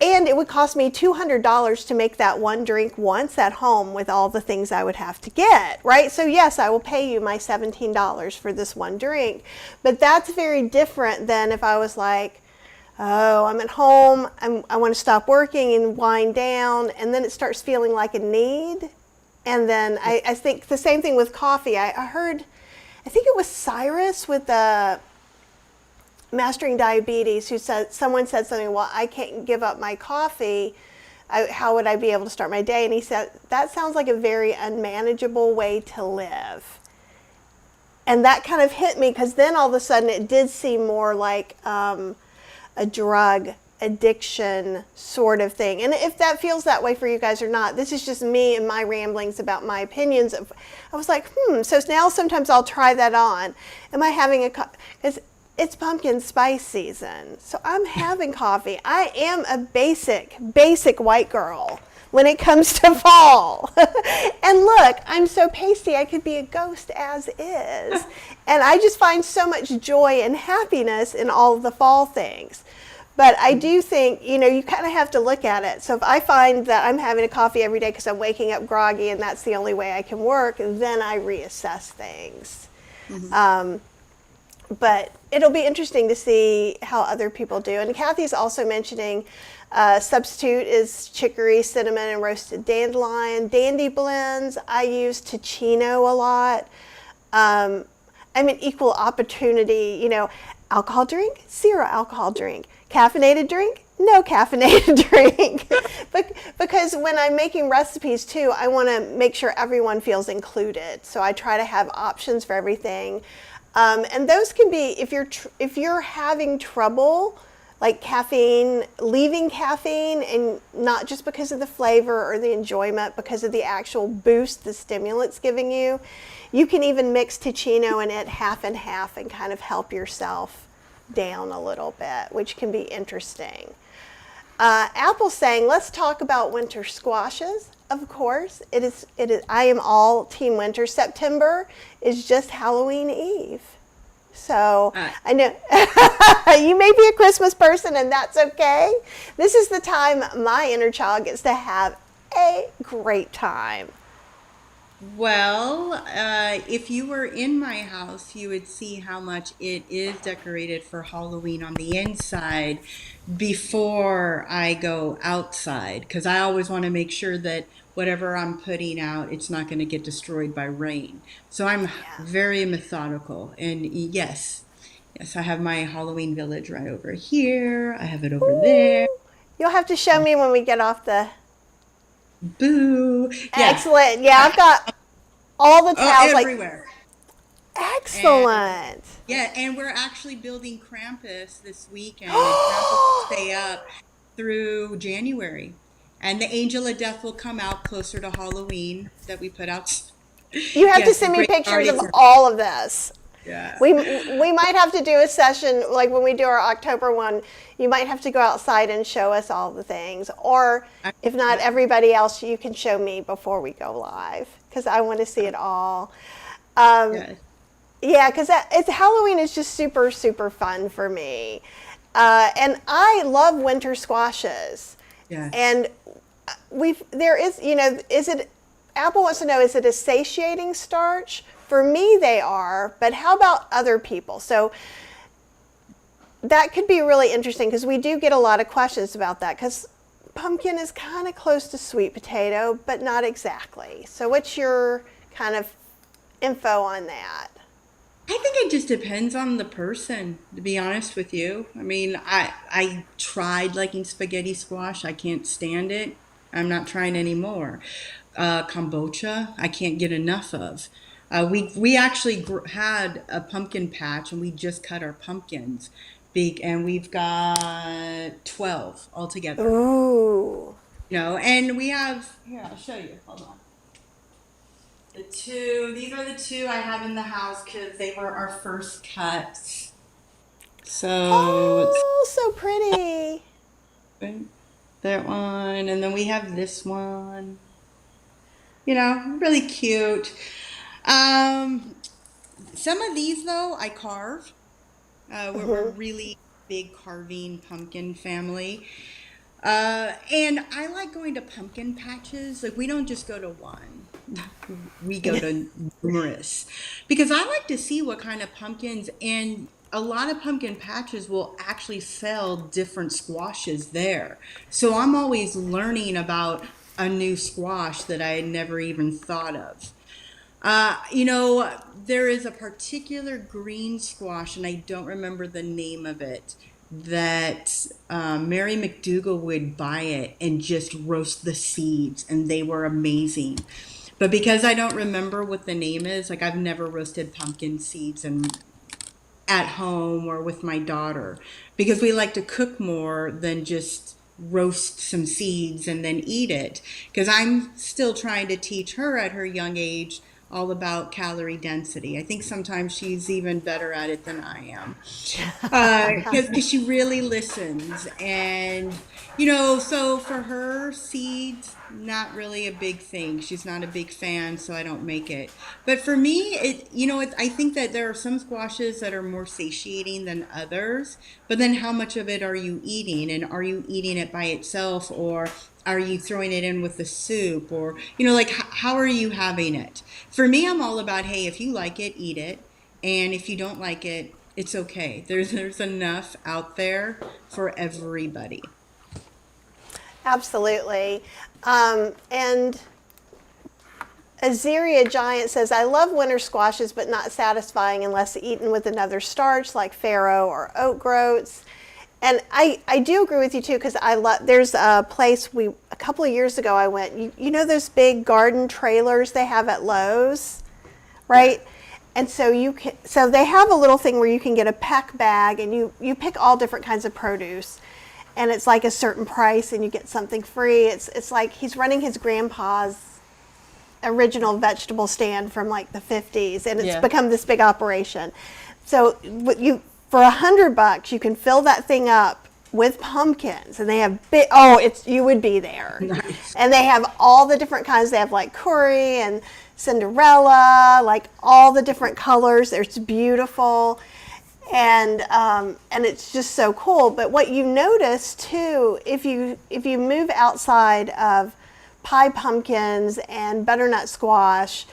and it would cost me $200 to make that one drink once at home with all the things I would have to get, right? So yes, I will pay you my $17 for this one drink. But that's very different than if I was like, oh, I'm at home, I want to stop working and wind down, and then it starts feeling like a need. And then I think the same thing with coffee. I think it was Cyrus with the Mastering Diabetes, someone said something, well, I can't give up my coffee. How would I be able to start my day? And he said, that sounds like a very unmanageable way to live. And that kind of hit me because then all of a sudden it did seem more like a drug addiction sort of thing. And if that feels that way for you guys or not, this is just me and my ramblings about my opinions. I was like, so now sometimes I'll try that on. Am I having because it's pumpkin spice season, so I'm having coffee. I am a basic white girl when it comes to fall. And look, I'm so pasty, I could be a ghost as is. And I just find so much joy and happiness in all of the fall things. But I do think, you kind of have to look at it. So if I find that I'm having a coffee every day because I'm waking up groggy and that's the only way I can work, then I reassess things. But it'll be interesting to see how other people do. And Kathy's also mentioning substitute is chicory, cinnamon, and roasted dandelion. Dandy blends, I use Ticino a lot. I'm an equal opportunity, alcohol drink, 0 alcohol drink. Caffeinated drink, no caffeinated drink. Because when I'm making recipes too, I want to make sure everyone feels included. So I try to have options for everything. And those can be, if you're having trouble, like leaving caffeine, and not just because of the flavor or the enjoyment, because of the actual boost the stimulant's giving you, you can even mix Ticino in it half and half and kind of help yourself down a little bit, which can be interesting. Apple's saying, let's talk about winter squashes. Of course, it is. I am all team winter. September is just Halloween Eve. So I know you may be a Christmas person and that's okay. This is the time my inner child gets to have a great time. Well, if you were in my house, you would see how much it is decorated for Halloween on the inside before I go outside, because I always want to make sure that whatever I'm putting out, it's not going to get destroyed by rain. So I'm very methodical. And yes, I have my Halloween village right over here. I have it over there. You'll have to show me when we get off the... Boo. Yeah. Excellent. Yeah, I've got all the towels everywhere. Excellent. And we're actually building Krampus this weekend. And Krampus will stay up through January. And the Angel of Death will come out closer to Halloween that we put out. You have to send me pictures of all of this. Yeah. We might have to do a session, like when we do our October one, you might have to go outside and show us all the things. Or if not everybody else, you can show me before we go live, because I want to see it all. Yeah, because Halloween is just super, super fun for me. And I love winter squashes. Yeah. And Apple wants to know, is it a satiating starch? For me, they are, but how about other people? So that could be really interesting, because we do get a lot of questions about that, because pumpkin is kind of close to sweet potato, but not exactly. So what's your kind of info on that? I think it just depends on the person, to be honest with you. I mean, I tried liking spaghetti squash. I can't stand it. I'm not trying anymore. Kombucha, I can't get enough of. We actually had a pumpkin patch, and we just cut our pumpkins big, and we've got 12 altogether. Ooh. And we have, here, I'll show you. Hold on. These are the two I have in the house because they were our first cuts. So Oh, so pretty. that one, and then we have this one. Really cute. Um, some of these though I carve. We're really big carving pumpkin family. And I like going to pumpkin patches. Like, we don't just go to one. We go to numerous. Because I like to see what kind of pumpkins, and a lot of pumpkin patches will actually sell different squashes there. So I'm always learning about a new squash that I had never even thought of. There is a particular green squash, and I don't remember the name of it, that Mary McDougall would buy it and just roast the seeds, and they were amazing. But because I don't remember what the name is, like, I've never roasted pumpkin seeds at home or with my daughter, because we like to cook more than just roast some seeds and then eat it. Because I'm still trying to teach her at her young age all about calorie density. I think sometimes she's even better at it than I am, because she really listens. And so for her, seeds, not really a big thing. She's not a big fan, so I don't make it. But for me, I think that there are some squashes that are more satiating than others. But then how much of it are you eating? And are you eating it by itself, or are you throwing it in with the soup? Or, like, how are you having it? For me, I'm all about, hey, if you like it, eat it. And if you don't like it, it's okay. There's enough out there for everybody. Absolutely. And Azaria Giant says, I love winter squashes, but not satisfying unless eaten with another starch like farro or oat groats. And I do agree with you too, because there's a place a couple of years ago I went, you know those big garden trailers they have at Lowe's, right? And so they have a little thing where you can get a peck bag, and you pick all different kinds of produce, and it's like a certain price and you get something free. It's like he's running his grandpa's original vegetable stand from like the 50s, and it's become this big operation. So for $100, you can fill that thing up with pumpkins, and they have you would be there. Nice. And they have all the different kinds. They have like curry and Cinderella, like all the different colors. It's beautiful, and it's just so cool. But what you notice too, if you move outside of pie pumpkins and butternut squash,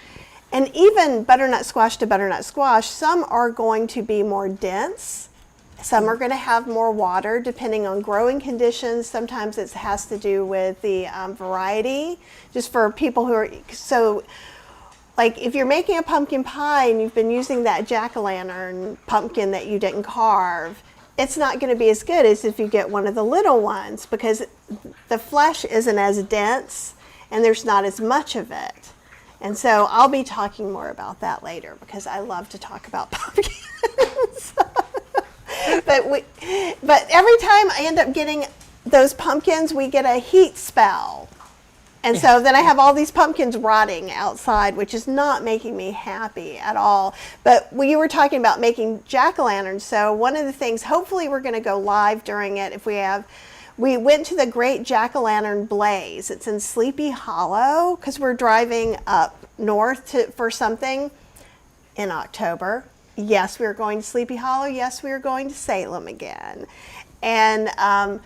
and even butternut squash to butternut squash, some are going to be more dense. Some are going to have more water depending on growing conditions. Sometimes it has to do with the variety, just for people who are, so like if you're making a pumpkin pie and you've been using that jack-o'-lantern pumpkin that you didn't carve, it's not going to be as good as if you get one of the little ones, because the flesh isn't as dense and there's not as much of it. And so I'll be talking more about that later, because I love to talk about pumpkins. But every time I end up getting those pumpkins, we get a heat spell. And so then I have all these pumpkins rotting outside, which is not making me happy at all. But you were talking about making jack-o'-lanterns. So one of the things, hopefully we're going to go live during it if we went to the Great Jack-o'-Lantern Blaze. It's in Sleepy Hollow, because we're driving up north for something in October. Yes, we are going to Sleepy Hollow. Yes, we are going to Salem again. And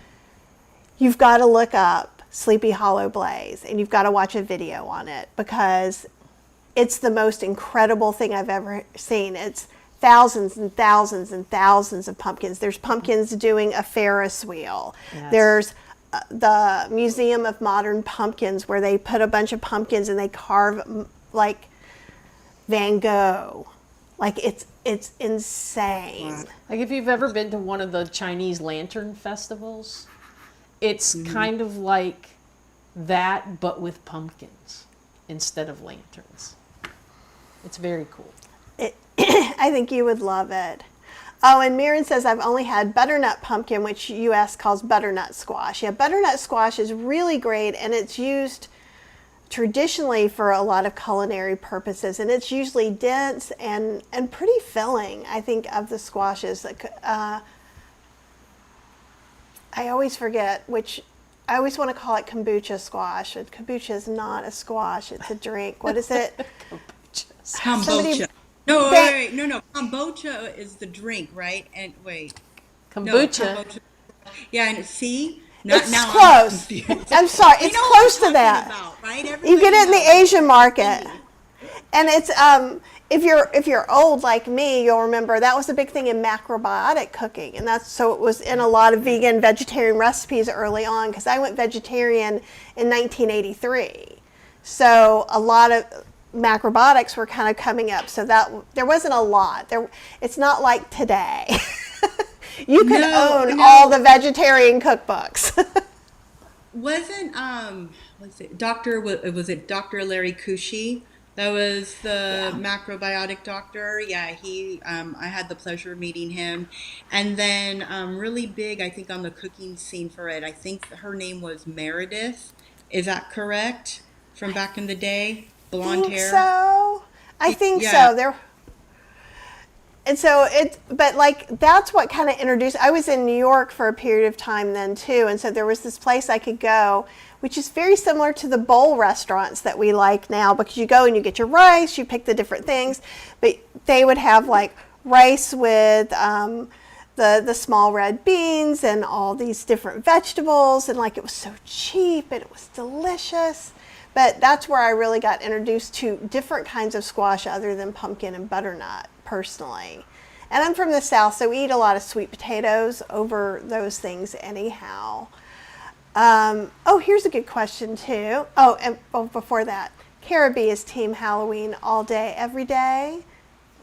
you've got to look up Sleepy Hollow Blaze, and you've got to watch a video on it, because it's the most incredible thing I've ever seen. It's thousands and thousands and thousands of pumpkins. There's pumpkins doing a Ferris wheel. Yes. There's the Museum of Modern Pumpkins, where they put a bunch of pumpkins and they carve like Van Gogh. Like it's insane. Wow. Like if you've ever been to one of the Chinese lantern festivals, it's kind of like that, but with pumpkins instead of lanterns. It's very cool. I think you would love it. Oh, and Mirren says, I've only had butternut pumpkin, which US calls butternut squash. Yeah, butternut squash is really great, and it's used traditionally for a lot of culinary purposes, and it's usually dense and pretty filling, I think, of the squashes. I always forget which, I always want to call it kombucha squash, but kombucha is not a squash, it's a drink. What is it? Kombucha. Somebody- No, wait, no. Kombucha is the drink, right? And wait. No, Kombucha. Yeah, and see? It's now close. confused. I'm sorry, We it's know what close we're to that. talking about, right? You get it in the Everybody knows. Asian market. And it's if you're old like me, you'll remember that was a big thing in macrobiotic cooking, and that's so it was in a lot of vegan, vegetarian recipes early on, because I went vegetarian in 1983. So a lot of macrobiotics were kind of coming up, so that there wasn't a lot. It's not like today. You could own all the vegetarian cookbooks. Wasn't what's it? Was it Dr. Larry Kushi? That was the macrobiotic doctor. Yeah, I had the pleasure of meeting him. And then really big, I think, on the cooking scene for it. I think her name was Meredith. Is that correct? From back in the day? Blonde hair? I think Yeah. so. And so but like that's what kind of introduced. I was in New York for a period of time then too, and so there was this place I could go, which is very similar to the bowl restaurants that we like now, because you go and you get your rice, you pick the different things, but they would have like rice with the small red beans and all these different vegetables, and like it was so cheap and it was delicious. But that's where I really got introduced to different kinds of squash other than pumpkin and butternut, personally. And I'm from the South, so we eat a lot of sweet potatoes over those things anyhow. Here's a good question, too. Before that, Caribbean is Team Halloween all day, every day.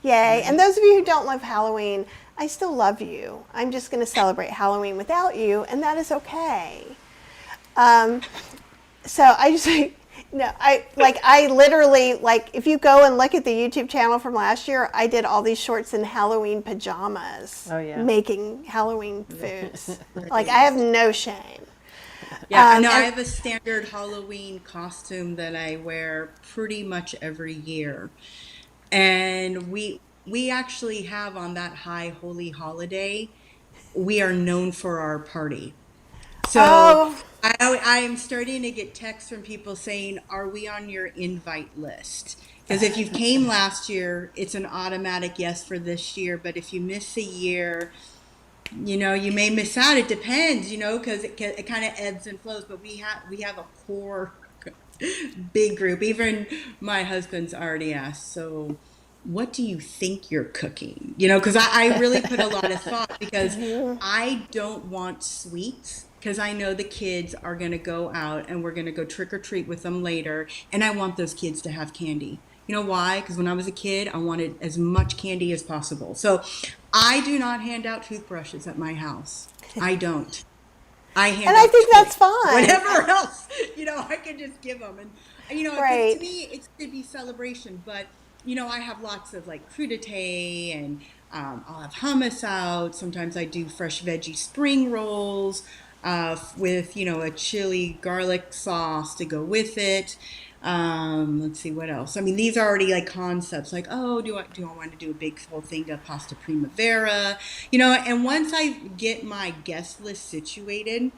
Yay. And those of you who don't love Halloween, I still love you. I'm just going to celebrate Halloween without you, and that is okay. So I just... No, I literally, like, if you go and look at the YouTube channel from last year, I did all these shorts in Halloween pajamas. Oh, yeah. Making Halloween foods. Like, I have no shame. Yeah, I have a standard Halloween costume that I wear pretty much every year. And we actually have, on that high holy holiday, we are known for our party. So I am starting to get texts from people saying, are we on your invite list? Because if you came last year, it's an automatic yes for this year. But if you miss a year, you may miss out. It depends, because it kind of ebbs and flows. But we have a core big group. Even my husband's already asked, so what do you think you're cooking? Because I really put a lot of thought, because I don't want sweets. Because I know the kids are going to go out and we're going to go trick or treat with them later. And I want those kids to have candy. You know why? Because when I was a kid, I wanted as much candy as possible. So I do not hand out toothbrushes at my house. I don't. I hand And out I think toys. that's fine. Whatever else, I can just give them. And, Right. to me, it could be celebration. But, I have lots of like crudité, and I'll have hummus out. Sometimes I do fresh veggie spring rolls. With a chili garlic sauce to go with it. Let's see what else. I mean, these are already like concepts. Like, do I want to do a big whole thing of pasta primavera? And once I get my guest list situated,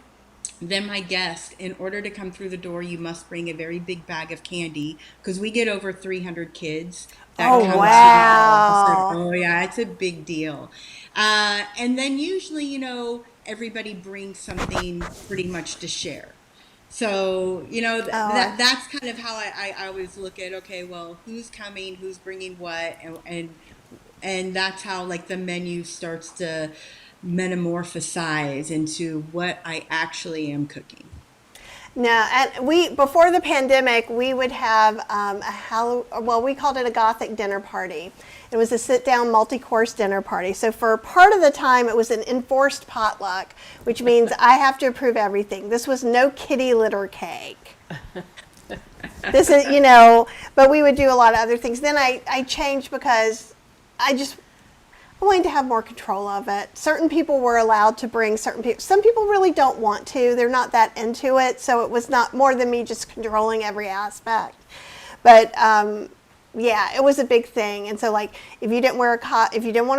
then my guest, in order to come through the door, you must bring a very big bag of candy, because we get over 300 kids that come to the wow. Oh yeah, it's a big deal. And then usually, everybody brings something pretty much to share. So, that's kind of how I always look at, okay, well, who's coming, who's bringing what, and that's how like the menu starts to metamorphosize into what I actually am cooking. No, and before the pandemic, we would have we called it a Gothic dinner party. It was a sit-down multi-course dinner party. So for part of the time, it was an enforced potluck, which means I have to approve everything. This was no kitty litter cake. This is, but we would do a lot of other things. Then I changed because I wanted to have more control of it. Certain people were allowed to bring certain people. Some people really don't want to. They're not that into it. So it was not more than me just controlling every aspect. But yeah, it was a big thing. And so like, if you didn't want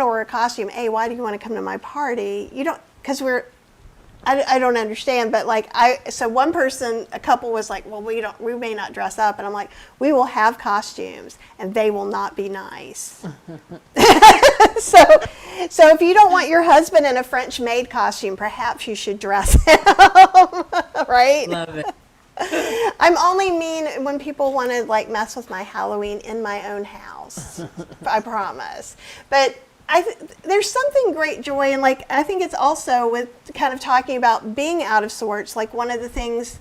to wear a costume, hey, why do you want to come to my party? You don't, because I don't understand, but like so one person, a couple was like, well, we may not dress up, and I'm like, we will have costumes, and they will not be nice. So if you don't want your husband in a French maid costume, perhaps you should dress him, right? Love it. I'm only mean when people want to like mess with my Halloween in my own house. I promise, but. There's something great joy, and like I think it's also with kind of talking about being out of sorts. Like one of the things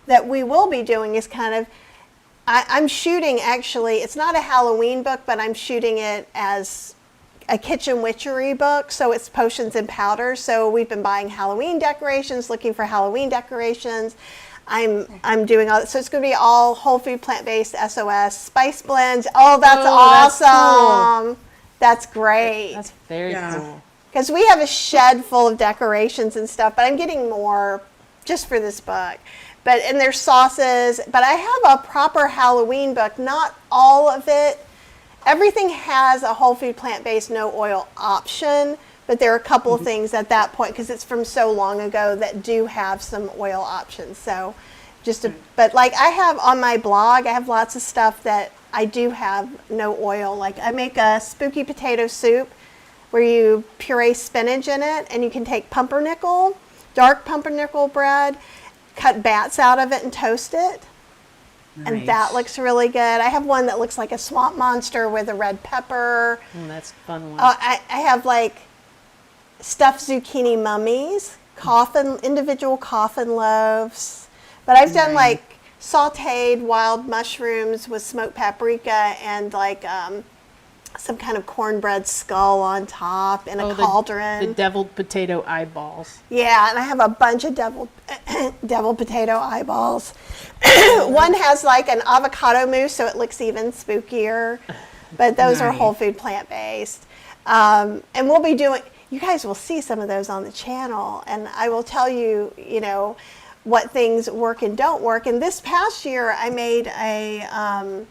that we will be doing is kind of I'm shooting, actually it's not a Halloween book, but I'm shooting it as a kitchen witchery book, so it's potions and powders. So we've been buying Halloween decorations, looking for Halloween decorations. I'm doing all that. So it's going to be all whole food, plant-based, SOS, spice blends. Oh, that's awesome. That's cool. That's great. That's very cool. Because we have a shed full of decorations and stuff, but I'm getting more just for this book. And there's sauces, but I have a proper Halloween book, not all of it. Everything has a whole food, plant-based, no oil option, but there are a couple of things at that point, because it's from so long ago, that do have some oil options. So but like I have on my blog, I have lots of stuff that I do have no oil. Like I make a spooky potato soup where you puree spinach in it, and you can take pumpernickel, dark pumpernickel bread, cut bats out of it and toast it. Nice. And that looks really good. I have one that looks like a swamp monster with a red pepper. That's a fun one. I have like stuffed zucchini mummies, individual coffin loaves. But I've done like sauteed wild mushrooms with smoked paprika and like some kind of cornbread skull on top in a cauldron. The deviled potato eyeballs. Yeah, and I have a bunch of deviled potato eyeballs. One has like an avocado mousse, so it looks even spookier. But those are whole food, plant-based. And we'll be doing, you guys will see some of those on the channel, and I will tell you, what things work and don't work. And this past year, I made a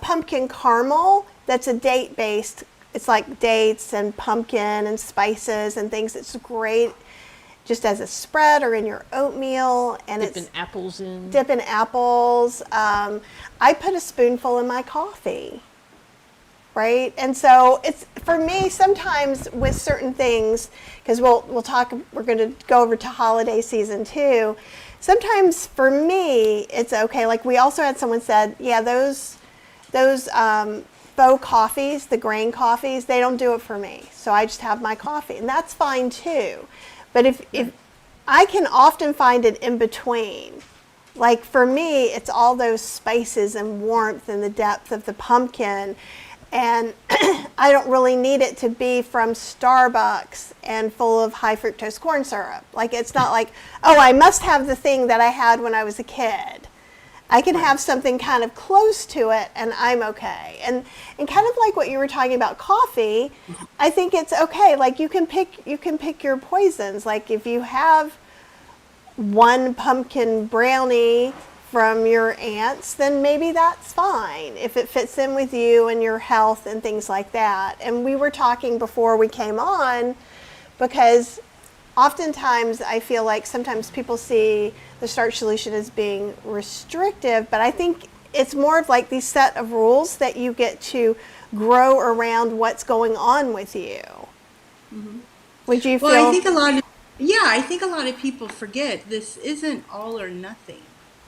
pumpkin caramel that's a date-based. It's like dates and pumpkin and spices and things. It's great just as a spread or in your oatmeal. And Dipping apples in. Dipping apples. I put a spoonful in my coffee. Right? And so it's, for me, sometimes with certain things, because we're going to go over to holiday season too. Sometimes for me, it's okay. Like we also had someone said, yeah, those faux coffees, the grain coffees, they don't do it for me. So I just have my coffee, and that's fine too. But if I can often find it in between. Like for me, it's all those spices and warmth and the depth of the pumpkin. And I don't really need it to be from Starbucks and full of high fructose corn syrup. Like it's not like, oh, I must have the thing that I had when I was a kid. I can have something kind of close to it, and I'm okay. And kind of like what you were talking about coffee, I think it's okay. Like you can pick your poisons. Like if you have one pumpkin brownie from your aunts, then maybe that's fine if it fits in with you and your health and things like that. And we were talking before we came on, because oftentimes I feel like sometimes people see the Starch solution as being restrictive, but I think it's more of like these set of rules that you get to grow around what's going on with you. Mm-hmm. Would you feel? Well, I think a lot of people forget this isn't all or nothing.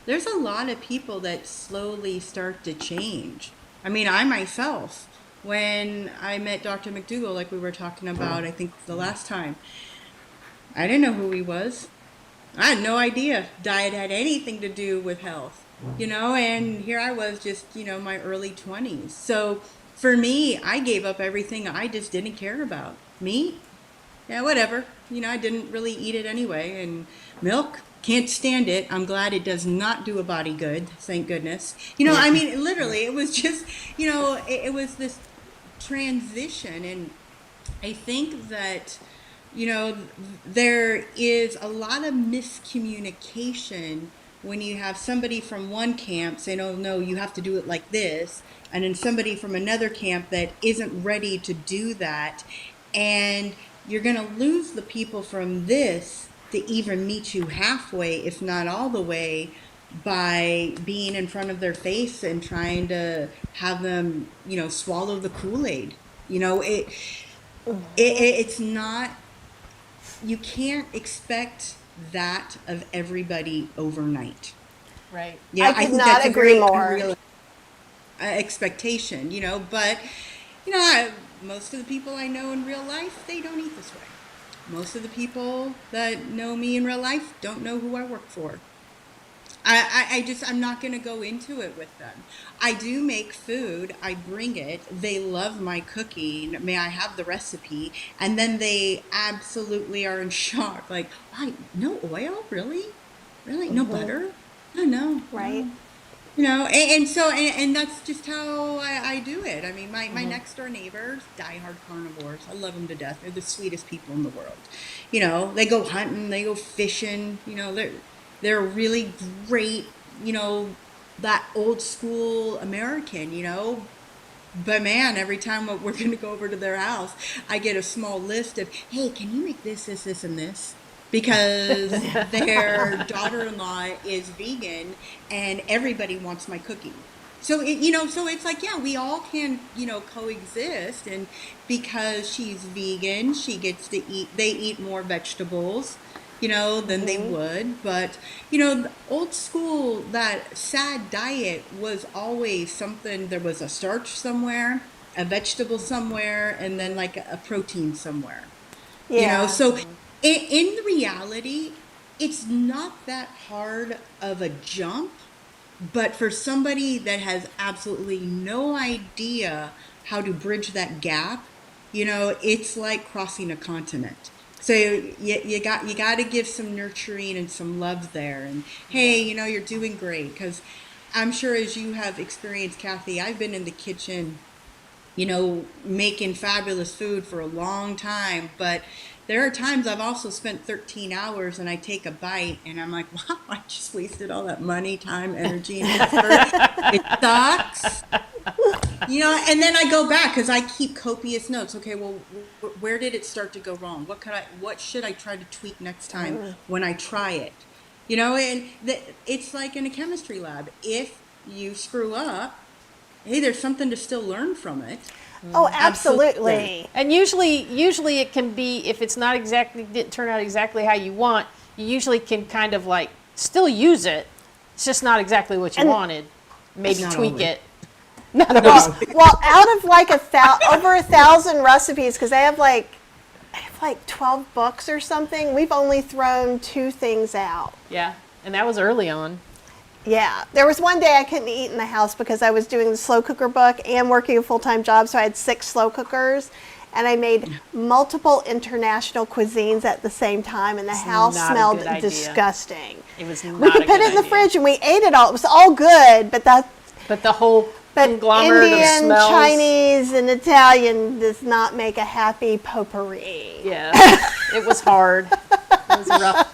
There's a lot of people that slowly start to change. I mean, I myself when I met Dr. McDougall, like we were talking about, I think the last time. I didn't know who he was. I had no idea diet had anything to do with health, and here I was just, my early 20s. So for me, I gave up everything I just didn't care about. Meat, yeah, whatever. I didn't really eat it anyway. And milk, can't stand it. I'm glad it does not do a body good. Thank goodness. I mean, literally, it was just, it was this transition. And I think that, there is a lot of miscommunication when you have somebody from one camp saying, oh, no, you have to do it like this. And then somebody from another camp that isn't ready to do that. And you're going to lose the people from this to even meet you halfway, if not all the way, by being in front of their face and trying to have them, swallow the Kool-Aid. It's not, you can't expect that of everybody overnight. Right. Yeah, I could think not that's agree a very more. unreal expectation, but most of the people I know in real life, they don't eat this way. Most of the people that know me in real life don't know who I work for. I'm not going to go into it with them. I do make food. I bring it. They love my cooking. May I have the recipe? And then they absolutely are in shock. Like, why? No oil? Really? Really? No butter? No. Right. And that's just how I do it. I mean, my next door neighbors, diehard carnivores. I love them to death. They're the sweetest people in the world. They go hunting, they go fishing. They're really great. That old school American. But man, every time we're going to go over to their house, I get a small list of, hey, can you make this, and this? Because their daughter-in-law is vegan and everybody wants my cooking. So it's like, yeah, we all can, coexist. And because she's vegan, she gets to they eat more vegetables, than they would. But, the old school, that sad diet was always something. There was a starch somewhere, a vegetable somewhere, and then like a protein somewhere. Yeah. So in reality, it's not that hard of a jump, but for somebody that has absolutely no idea how to bridge that gap, it's like crossing a continent. So you got to give some nurturing and some love there. And hey, you're doing great, because I'm sure, as you have experienced, Kathy, I've been in the kitchen, making fabulous food for a long time, but there are times I've also spent 13 hours and I take a bite and I'm like, wow, I just wasted all that money, time, energy, and effort. It sucks. And then I go back because I keep copious notes. Okay, well, where did it start to go wrong? What should I try to tweak next time when I try it? And it's like in a chemistry lab. If you screw up, hey, there's something to still learn from it. Oh, absolutely. And usually it can be, if it's not exactly, didn't turn out exactly how you want, you usually can kind of like still use it. It's just not exactly what you wanted. Maybe tweak always. it. Well, out of like over 1,000 recipes, because I have like 12 books or something, we've only thrown 2 things out. Yeah, and that was early on. Yeah, there was one day I couldn't eat in the house because I was doing the slow cooker book and working a full-time job, so I had 6 slow cookers, and I made multiple international cuisines at the same time, and the house smelled disgusting. It was not We could put it in the fridge and we ate it all. It was all good, but the whole conglomerate Indian, of smells. Chinese, and Italian does not make a happy potpourri. Yeah, it was hard. It was rough.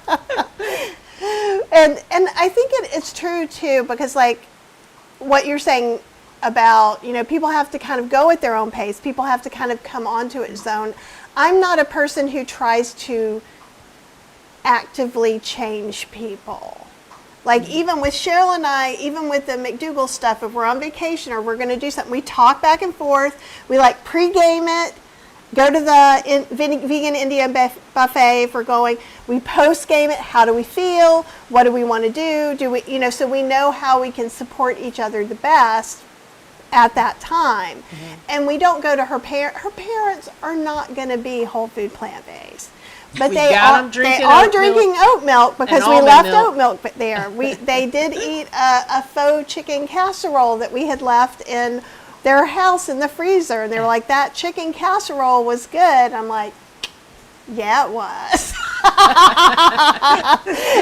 And I think it's true too, because like what you're saying about, people have to kind of go at their own pace. People have to kind of come onto its own. I'm not a person who tries to actively change people. Like even with Cheryl and I, even with the McDougall stuff, if we're on vacation or we're going to do something, we talk back and forth. We like pregame it. Go to the vegan Indian buffet if we're going. We post game it. How do we feel? What do we want to do? Do we, so we know how we can support each other the best. at that time. Mm-hmm. And we don't go to her parents are not going to be whole food plant-based. But We they got are 'em drinking they are oat drinking milk oat milk because and we almond left milk. oat milk there. They did eat a faux chicken casserole that we had left in their house in the freezer, and they were like, "That chicken casserole was good." I'm like, "Yeah, it was."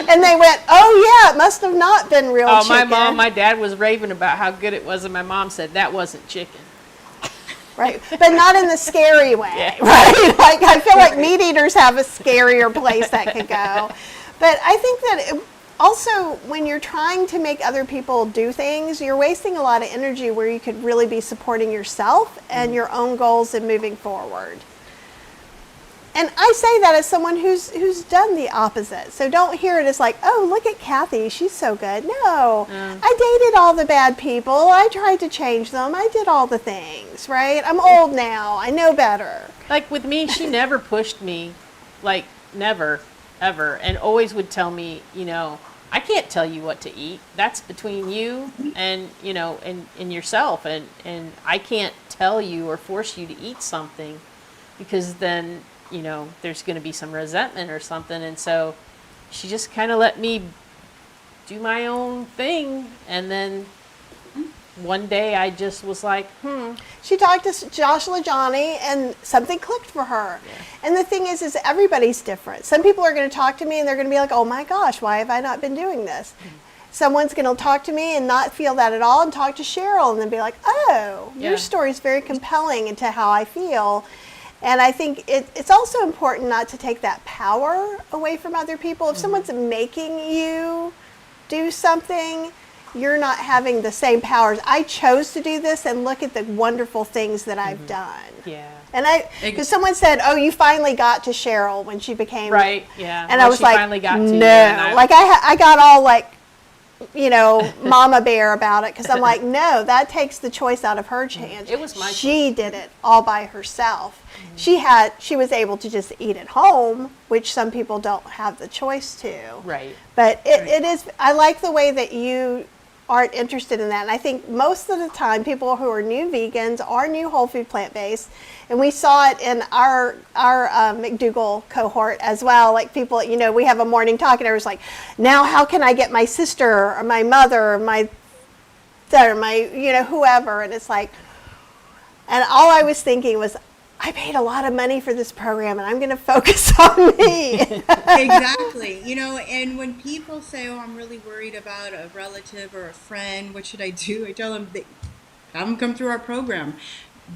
And they went, "Oh yeah, it must have not been real Oh, chicken." my dad was raving about how good it was, and my mom said that wasn't chicken. Right, but not in the scary way, Yeah. right? Like, I feel like meat eaters have a scarier place that could go. But I think that also, when you're trying to make other people do things, you're wasting a lot of energy where you could really be supporting yourself and your own goals and moving forward. And I say that as someone who's done the opposite. So don't hear it as like, oh, look at Kathy, she's so good. No, I dated all the bad people. I tried to change them. I did all the things, right? I'm old now. I know better. Like with me, she never pushed me, like never, ever, and always would tell me, I can't tell you what to eat. That's between you and, and yourself. And I can't tell you or force you to eat something because then, there's going to be some resentment or something. And so she just kind of let me do my own thing. And then one day I just was like, She talked to Joshua Johnny and something clicked for her. Yeah. And the thing is everybody's different. Some people are going to talk to me and they're going to be like, oh my gosh, why have I not been doing this? Someone's going to talk to me and not feel that at all and talk to Cheryl and then be like, oh, Yeah. your story is very compelling into how I feel. And I think it's also important not to take that power away from other people. If someone's making you do something, you're not having the same powers. I chose to do this and look at the wonderful things that I've done. yeah. And because someone said, oh, you finally got to Cheryl when she became. Right, yeah. And Well, I was she like, finally got to no. you, and I got all like, mama bear about it. Because I'm like, no, that takes the choice out of her hands. It was my She did it all by herself. She was able to just eat at home, which some people don't have the choice to. Right. But it is, I like the way that you aren't interested in that. And I think most of the time people who are new vegans are new whole food plant-based. And we saw it in our McDougall cohort as well. Like people, we have a morning talk and everyone's like, now how can I get my sister or my mother or my whoever. And it's like, and all I was thinking was, I paid a lot of money for this program and I'm going to focus on me. Exactly. And when people say, oh, I'm really worried about a relative or a friend, what should I do? I tell them, have them come through our program.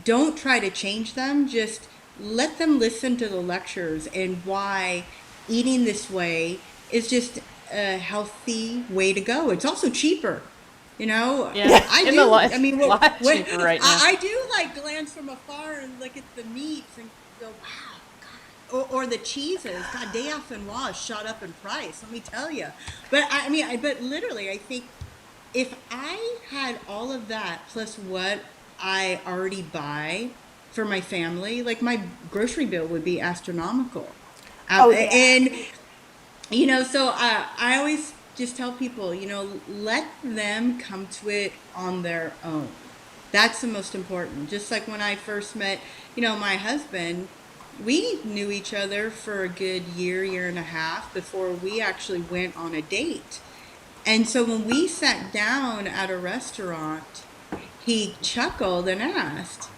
Don't try to change them. Just let them listen to the lectures and why eating this way is just a healthy way to go. It's also cheaper. Yeah. I In do. the life, I mean, lot cheaper right now. I do like glance from afar and look at the meats and go, wow, God. Or the cheeses. God, Dauphinoise shot up in price. Let me tell you. But but literally, I think if I had all of that plus what I already buy for my family, like my grocery bill would be astronomical. Oh, yeah. And so I always just tell people, let them come to it on their own. That's the most important. Just like when I first met, my husband, we knew each other for a good year and a half before we actually went on a date. And so when we sat down at a restaurant, he chuckled and asked,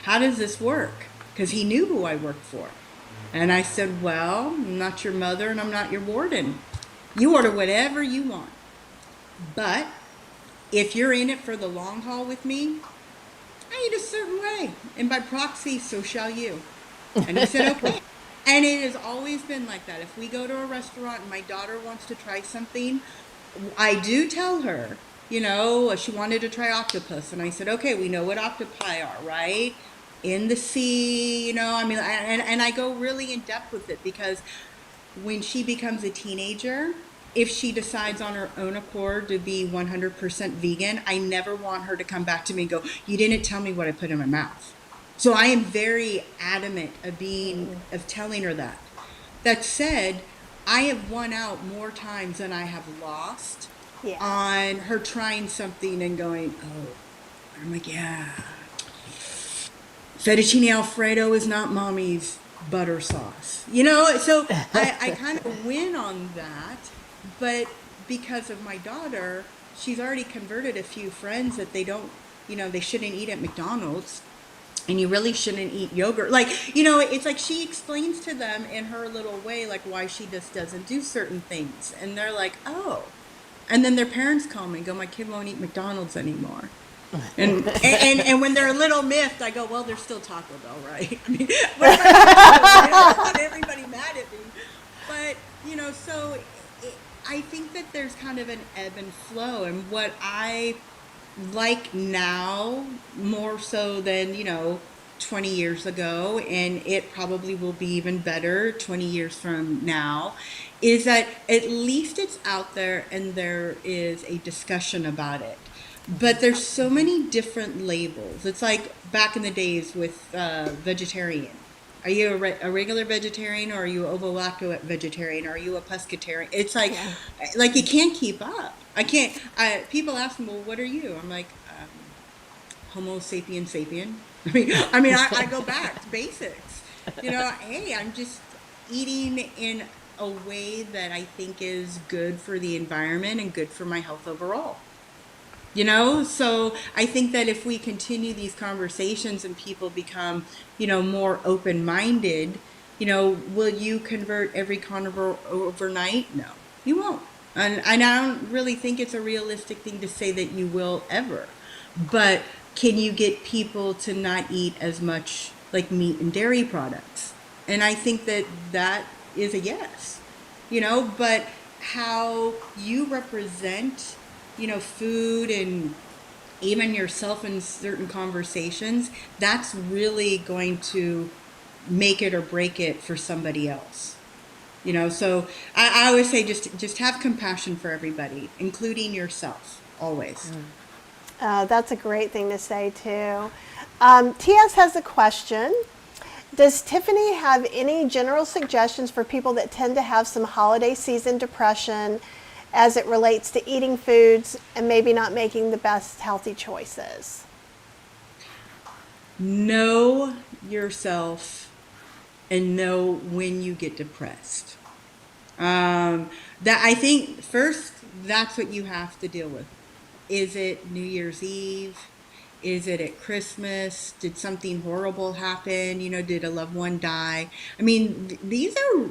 how does this work? Because he knew who I worked for. And I said, well, I'm not your mother and I'm not your warden. You order whatever you want. But if you're in it for the long haul with me, I eat a certain way. And by proxy, so shall you. And he said, okay. And it has always been like that. If we go to a restaurant and my daughter wants to try something, I do tell her, she wanted to try octopus. And I said, okay, we know what octopi are, right? In the sea, and I go really in depth with it because when she becomes a teenager, if she decides on her own accord to be 100% vegan, I never want her to come back to me and go, you didn't tell me what I put in my mouth. So I am very adamant of telling her that. That said, I have won out more times than I have lost on her trying something and going, oh, I'm like, yeah, fettuccine Alfredo is not mommy's butter sauce, So I kind of win on that, but because of my daughter, she's already converted a few friends that they don't, they shouldn't eat at McDonald's. And you really shouldn't eat yogurt. Like, it's like she explains to them in her little way, like why she just doesn't do certain things. And they're like, oh. And then their parents call me and go, my kid won't eat McDonald's anymore. And when they're a little miffed, I go, well, there's still Taco Bell, right? I mean, I don't want everybody mad at me. But, so I think that there's kind of an ebb and flow. And what I like now, more so than, 20 years ago, and it probably will be even better 20 years from now, is that at least it's out there and there is a discussion about it. But there's so many different labels. It's like back in the days with vegetarian. Are you a regular vegetarian, or are you ovo-lacto vegetarian, or are you a pescatarian? It's like you can't keep up. I can't. People ask me, well, what are you? I'm like, Homo sapien sapien. I go back to basics. Hey, I'm just eating in a way that I think is good for the environment and good for my health overall. So I think that if we continue these conversations and people become, more open-minded, will you convert every carnivore overnight? No, you won't. And I don't really think it's a realistic thing to say that you will ever. But can you get people to not eat as much like meat and dairy products? And I think that is a yes, but how you represent food and even yourself in certain conversations, that's really going to make it or break it for somebody else. So I always say just have compassion for everybody, including yourself, always. That's a great thing to say too. TS has a question. Does Tiffany have any general suggestions for people that tend to have some holiday season depression as it relates to eating foods and maybe not making the best healthy choices? Know yourself and know when you get depressed. That I think first, that's what you have to deal with. Is it New Year's Eve? Is it at Christmas? Did something horrible happen? Did a loved one die? I mean, these are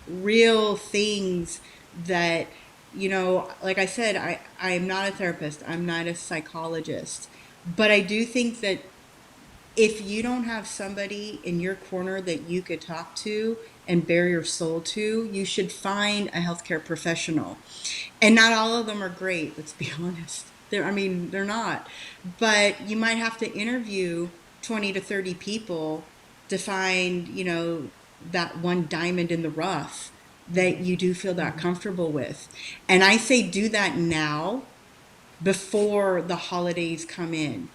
real things that, like I said, I am not a therapist. I'm not a psychologist. But I do think that if you don't have somebody in your corner that you could talk to and bare your soul to, you should find a healthcare professional. And not all of them are great, let's be honest. They're not. But you might have to interview 20 to 30 people to find, that one diamond in the rough that you do feel that comfortable with. And I say do that now before the holidays come in.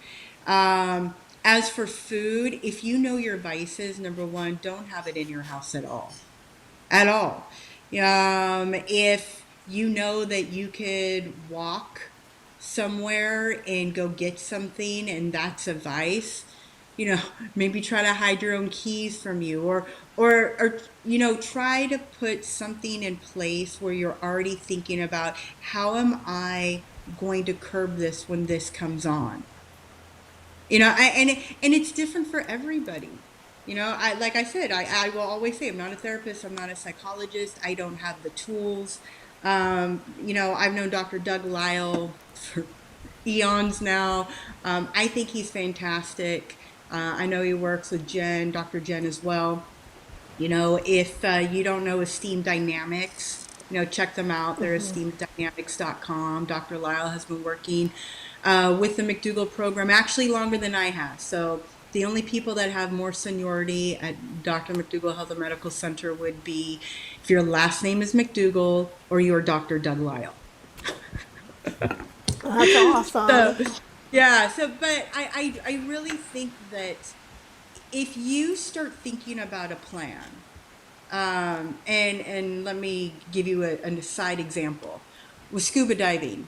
As for food, if you know your vices, number one, don't have it in your house at all. At all. If you know that you could walk somewhere and go get something and that's a vice, maybe try to hide your own keys from you, or try to put something in place where you're already thinking about, how am I going to curb this when this comes on? And it's different for everybody. Like I said, I will always say, I'm not a therapist, I'm not a psychologist, I don't have the tools. I've known Dr. Doug Lyle for eons now. I think he's fantastic. I know he works with Dr. Jen as well. If you don't know Esteem Dynamics, check them out. They're esteemdynamics.com. Dr. Lyle has been working with the McDougall program actually longer than I have. So the only people that have more seniority at Dr. McDougall Health and Medical Center would be if your last name is McDougall or you're Dr. Doug Lyle. That's awesome. But I really think that if you start thinking about a plan, and let me give you a side example. With scuba diving,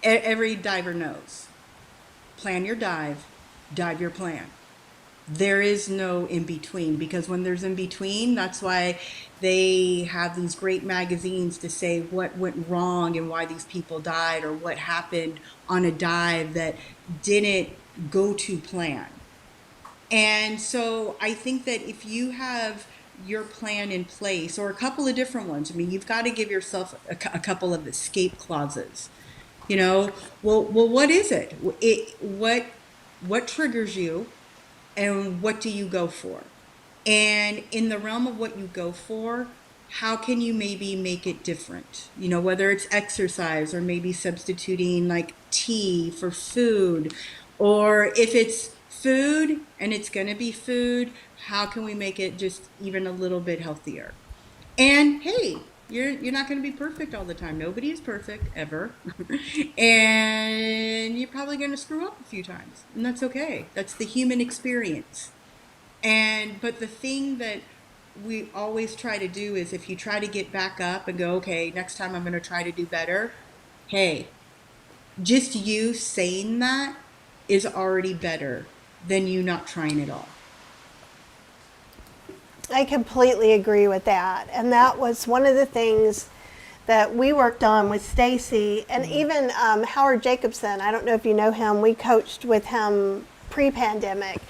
every diver knows, plan your dive, dive your plan. There is no in between, because when there's in between, that's why they have these great magazines to say what went wrong and why these people died, or what happened on a dive that didn't go to plan. And so I think that if you have your plan in place, or a couple of different ones, I mean, you've got to give yourself a couple of escape clauses. You know, well, what is it? What triggers you, and what do you go for? And in the realm of what you go for, how can you maybe make it different? You know, whether it's exercise, or maybe substituting like tea for food, or if it's food and it's going to be food, how can we make it just even a little bit healthier? And hey, you're not going to be perfect all the time. Nobody is perfect ever. And you're probably going to screw up a few times. And that's okay. That's the human experience. But the thing that we always try to do is, if you try to get back up and go, okay, next time I'm going to try to do better. Hey, just you saying that is already better than you not trying at all. I completely agree with that. And that was one of the things that we worked on with Stacy, and even Howard Jacobson. I don't know if you know him. We coached with him pre-pandemic.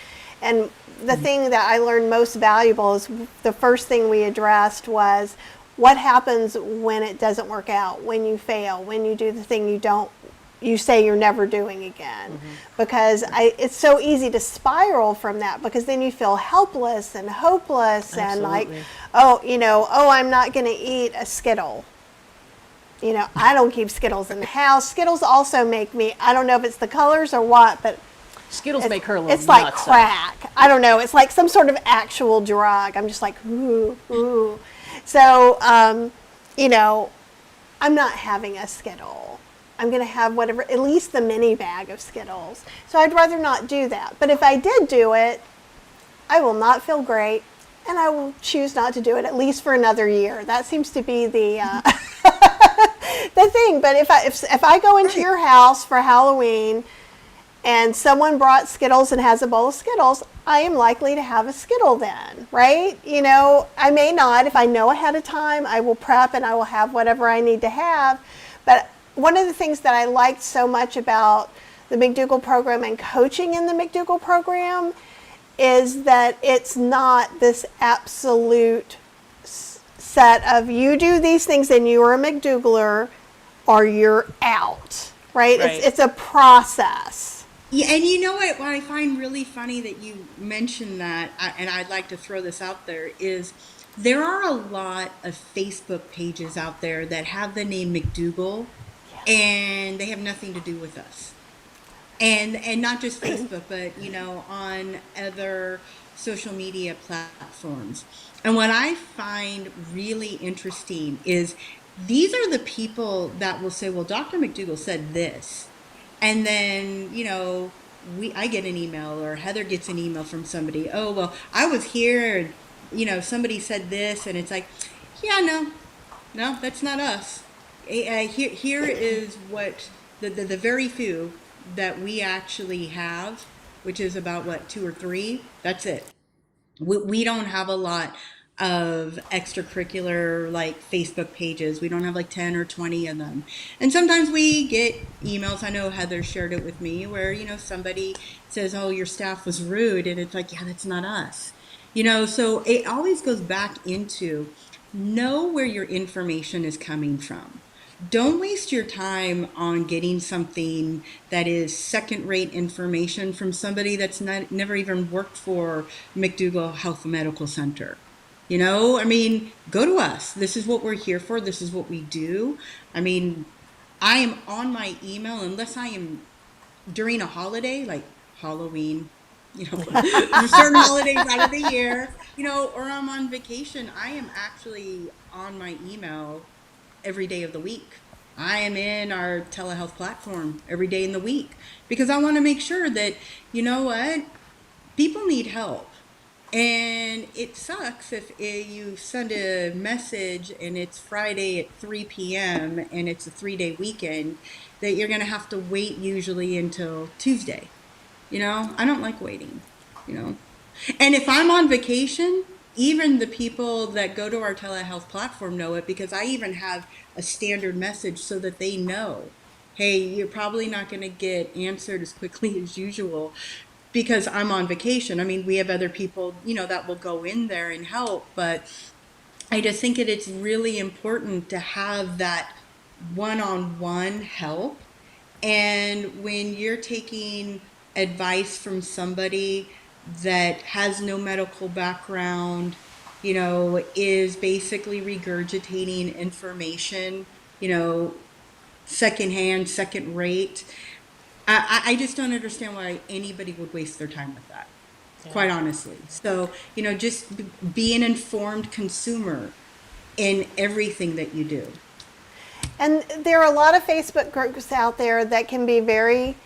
And the thing that I learned most valuable is the first thing we addressed was what happens when it doesn't work out, when you fail, when you do the thing you say you're never doing again. Because it's so easy to spiral from that, because then you feel helpless and hopeless. Absolutely. And I'm not going to eat a Skittle. I don't keep Skittles in the house. Skittles also make me, I don't know if it's the colors or what, but Skittles make her a little it's like nuts. crack. I don't know. It's like some sort of actual drug. I'm just like, ooh, ooh. So, I'm not having a Skittle. I'm going to have whatever, at least the mini bag of Skittles. So I'd rather not do that. But if I did do it, I will not feel great, and I will choose not to do it, at least for another year. That seems to be the the thing. But if I go into your house for Halloween and someone brought Skittles and has a bowl of Skittles, I am likely to have a Skittle then, right? I may not. If I know ahead of time, I will prep and I will have whatever I need to have. But one of the things that I liked so much about the McDougall program and coaching in the McDougall program is that it's not this absolute set of you do these things and you are a McDougall or you're out, right? It's a process. Yeah, and you know what I find really funny that you mentioned that, and I'd like to throw this out there, is there are a lot of Facebook pages out there that have the name McDougall, and they have nothing to do with us. And not just Facebook, but on other social media platforms. And what I find really interesting is these are the people that will say, well, Dr. McDougall said this. And then, I get an email, or Heather gets an email from somebody. Oh, well, I was here and, somebody said this. And it's like, yeah, no, that's not us. Here is what the very few that we actually have, which is about 2 or 3. That's it. We don't have a lot of extracurricular like Facebook pages. We don't have like 10 or 20 of them. And sometimes we get emails. I know Heather shared it with me where, somebody says, oh, your staff was rude. And it's like, yeah, that's not us. So it always goes back into know where your information is coming from. Don't waste your time on getting something that is second-rate information from somebody that's never even worked for McDougall Health Medical Center. Go to us. This is what we're here for. This is what we do. I am on my email unless I am during a holiday, like Halloween, there's certain holidays out of the year, or I'm on vacation. I am actually on my email every day of the week. I am in our telehealth platform every day in the week because I want to make sure that, people need help. And it sucks if you send a message and it's Friday at 3 p.m. and it's a 3-day weekend that you're going to have to wait usually until Tuesday. I don't like waiting, you know. And if I'm on vacation, even the people that go to our telehealth platform know it, because I even have a standard message so that they know, hey, you're probably not going to get answered as quickly as usual because I'm on vacation. I mean, we have other people, that will go in there and help, but I just think it's really important to have that one-on-one help. And when you're taking advice from somebody that has no medical background, is basically regurgitating information, you know, secondhand, second rate, I just don't understand why anybody would waste their time with that, Yeah. quite honestly. So, just be an informed consumer in everything that you do. And there are a lot of Facebook groups out there that can be very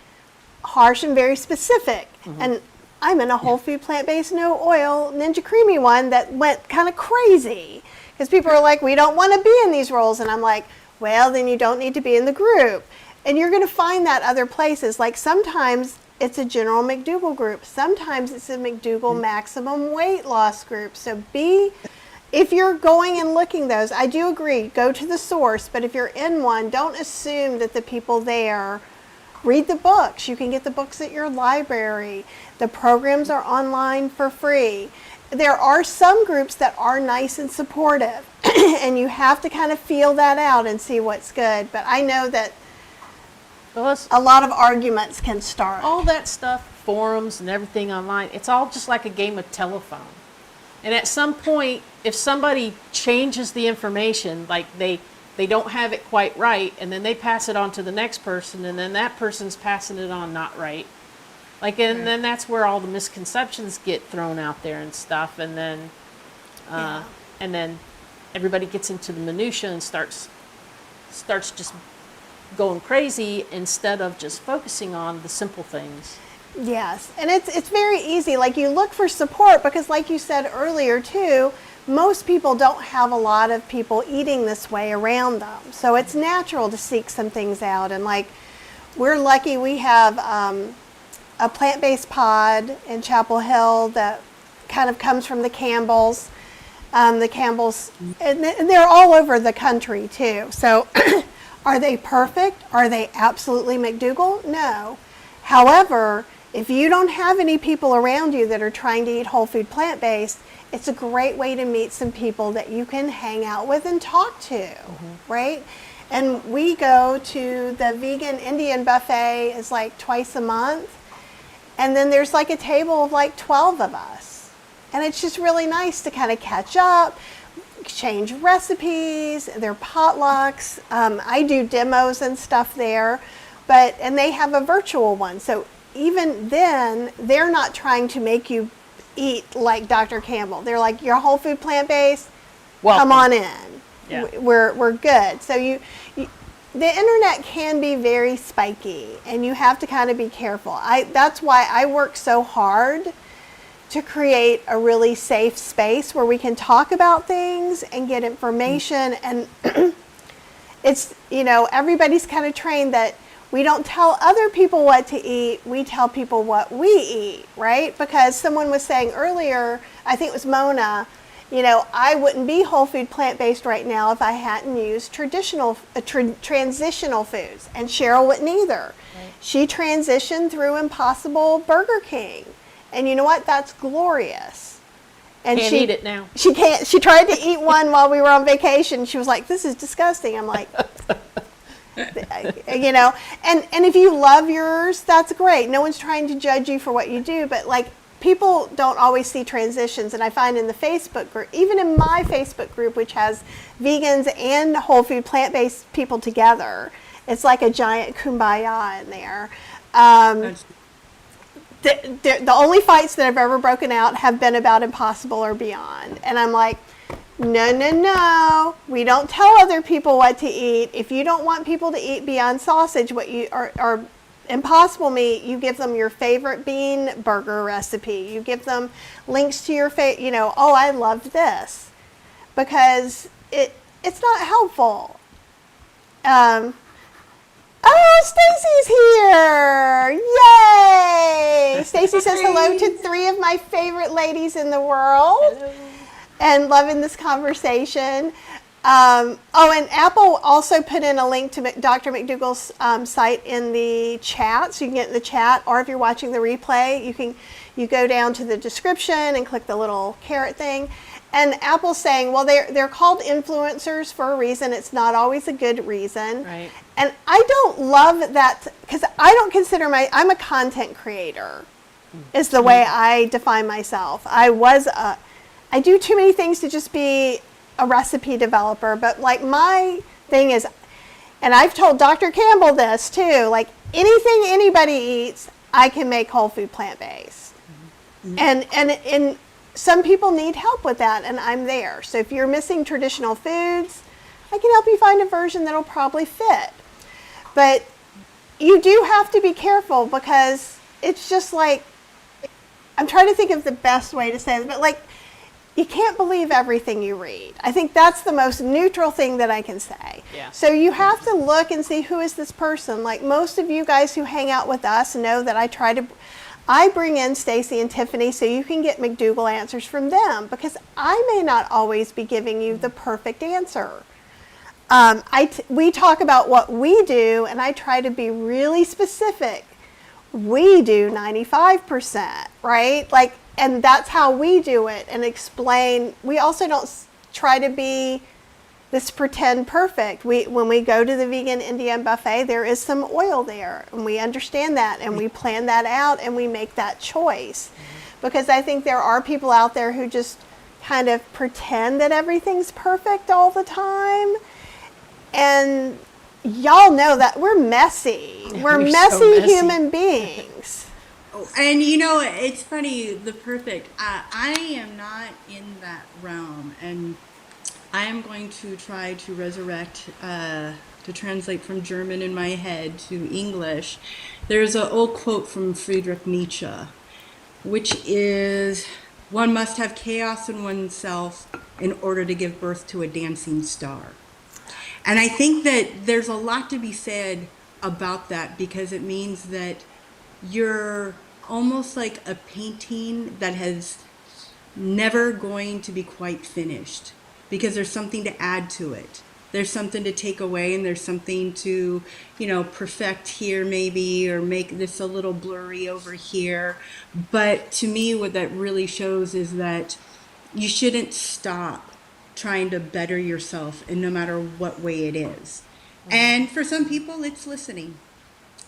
harsh and very specific. And I'm in a whole food plant-based no oil Ninja Creamy one that went kind of crazy because people are like, we don't want to be in these roles. And I'm like, well, then you don't need to be in the group. And you're going to find that other places. Like sometimes it's a general McDougall group. Sometimes it's a McDougall maximum weight loss group. So if you're going and looking those, I do agree, go to the source. But if you're in one, don't assume that the people there read the books. You can get the books at your library. The programs are online for free. There are some groups that are nice and supportive, and you have to kind of feel that out and see what's good. But I know that Well, a lot of arguments can start. all that stuff, forums and everything online, it's all just like a game of telephone. And at some point, if somebody changes the information, like they don't have it quite right, and then they pass it on to the next person, and then that person's passing it on not right. Like, and then that's where all the misconceptions get thrown out there and stuff, and then everybody gets into the minutia and starts just going crazy instead of just focusing on the simple things. Yes, and it's very easy. Like you look for support because like you said earlier too, most people don't have a lot of people eating this way around them. So it's natural to seek some things out. And like we're lucky we have a plant-based pod in Chapel Hill that kind of comes from the Campbells. The Campbells, and they're all over the country too. So are they perfect? Are they absolutely McDougall? No. However, if you don't have any people around you that are trying to eat whole food plant-based, it's a great way to meet some people that you can hang out with and talk to, right? And we go to the vegan Indian buffet is like twice a month. And then there's like a table of like 12 of us. And it's just really nice to kind of catch up, exchange recipes, their potlucks. I do demos and stuff there, and they have a virtual one. So even then, they're not trying to make you eat like Dr. Campbell. They're like, you're whole food plant-based, come on in. Yeah. We're good. So the internet can be very spiky, and you have to kind of be careful. That's why I work so hard to create a really safe space where we can talk about things and get information. And it's, everybody's kind of trained that we don't tell other people what to eat, we tell people what we eat, right? Because someone was saying earlier, I think it was Mona, I wouldn't be whole food plant-based right now if I hadn't used transitional foods. And Cheryl wouldn't either. Right. She transitioned through Impossible Burger King. And you know what? That's glorious. And Can't eat it now. She can't. She tried to eat one while we were on vacation. She was like, this is disgusting. I'm like, and if you love yours, that's great. No one's trying to judge you for what you do, but like people don't always see transitions. And I find in the Facebook group, even in my Facebook group, which has vegans and whole food plant-based people together, it's like a giant kumbaya in there. The only fights that have ever broken out have been about Impossible or Beyond. And I'm like, no, we don't tell other people what to eat. If you don't want people to eat Beyond sausage, or Impossible meat, you give them your favorite bean burger recipe. You give them links to your I love this, because it's not helpful. Oh, Stacy's here! Yay! Stacy says hello to 3 of my favorite ladies in the world. Hello. And loving this conversation. And Apple also put in a link to Dr. McDougall's site in the chat, so you can get in the chat, or if you're watching the replay, you go down to the description and click the little carrot thing. And Apple's saying, well, they're called influencers for a reason. It's not always a good reason. Right. And I don't love that, because I don't consider I'm a content creator, is the way I define myself. I do too many things to just be a recipe developer, but like my thing is, and I've told Dr. Campbell this too, like anything anybody eats, I can make whole food plant-based. And some people need help with that, and I'm there. So if you're missing traditional foods, I can help you find a version that'll probably fit. But you do have to be careful, because it's just like, I'm trying to think of the best way to say it, but like, you can't believe everything you read. I think that's the most neutral thing that I can say. Yeah. So you have to look and see, who is this person? Like most of you guys who hang out with us know that I bring in Stacy and Tiffany so you can get McDougall answers from them, because I may not always be giving you the perfect answer. We talk about what we do, and I try to be really specific. We do 95%, right? Like, and that's how we do it, and explain. We also don't try to be this pretend perfect. When we go to the vegan Indian buffet, there is some oil there, and we understand that, and we plan that out, and we make that choice. Because I think there are people out there who just kind of pretend that everything's perfect all the time. And y'all know that we're messy. We're We're so messy messy. human beings. And you know, it's funny, the perfect, I am not in that realm, and I am going to try to resurrect, to translate from German in my head to English. There's an old quote from Friedrich Nietzsche, which is, one must have chaos in oneself in order to give birth to a dancing star. And I think that there's a lot to be said about that, because it means that you're almost like a painting that has never going to be quite finished, because there's something to add to it. There's something to take away, and there's something to, perfect here maybe, or make this a little blurry over here. But to me, what that really shows is that you shouldn't stop trying to better yourself, in no matter what way it is. And for some people, it's listening.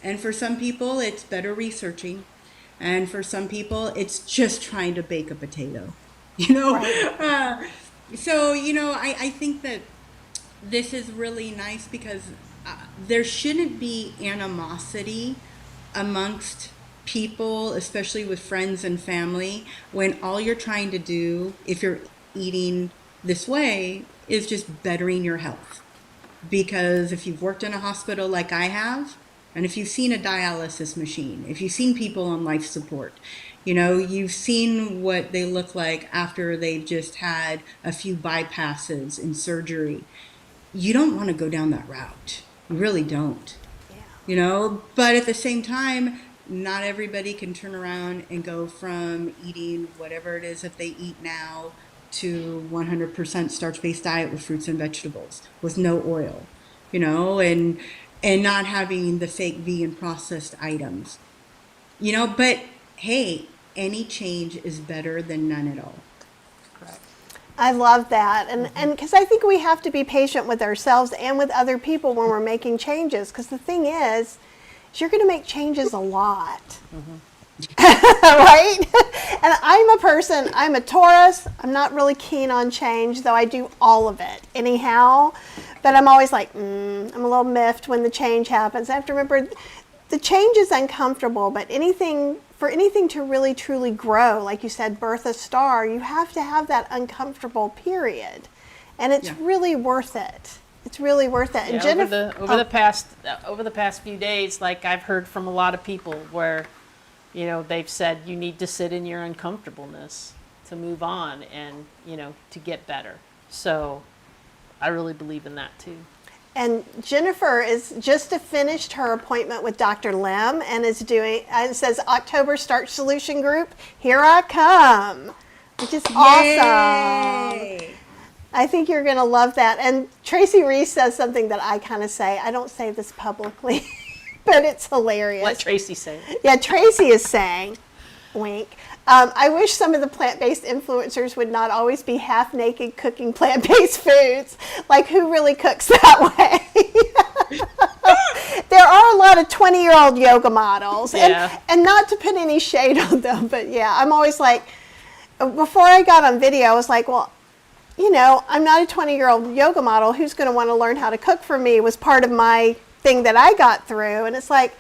And for some people, it's better researching. And for some people, it's just trying to bake a potato. Right. I think that this is really nice, because there shouldn't be animosity amongst people, especially with friends and family, when all you're trying to do, if you're eating this way, is just bettering your health. Because if you've worked in a hospital like I have, and if you've seen a dialysis machine, if you've seen people on life support, you've seen what they look like after they've just had a few bypasses in surgery. You don't want to go down that route. You really don't. Yeah. But at the same time, not everybody can turn around and go from eating whatever it is that they eat now to 100% starch-based diet with fruits and vegetables, with no oil, and not having the fake vegan processed items, but hey, any change is better than none at all. Correct. I love that. And because I think we have to be patient with ourselves and with other people when we're making changes. Because the thing is you're going to make changes a lot. Right? And I'm a Taurus. I'm not really keen on change, though I do all of it anyhow. But I'm always like, I'm a little miffed when the change happens. I have to remember the change is uncomfortable, but for anything to really truly grow, like you said, birth a star, you have to have that uncomfortable period. And it's really worth it. It's really worth it. And Yeah, over the past few days, like I've heard from a lot of people where, they've said you need to sit in your uncomfortableness to move on and, to get better. So I really believe in that too. And Jennifer is just finished her appointment with Dr. Lim and is doing, it says October Starch Solution Group, here I come, which is awesome. Yay! I think you're going to love that. And Tracy Reese says something that I kind of say. I don't say this publicly, but it's hilarious. Let Tracy say it. Yeah, Tracy is saying, wink, I wish some of the plant-based influencers would not always be half-naked cooking plant-based foods. Like, who really cooks that way? There are a lot of 20-year-old yoga models. Yeah. And not to put any shade on them, but yeah, I'm always like, before I got on video, I was like, well, you know, I'm not a 20-year-old yoga model. Who's going to want to learn how to cook for me was part of my thing that I got through. And it's like,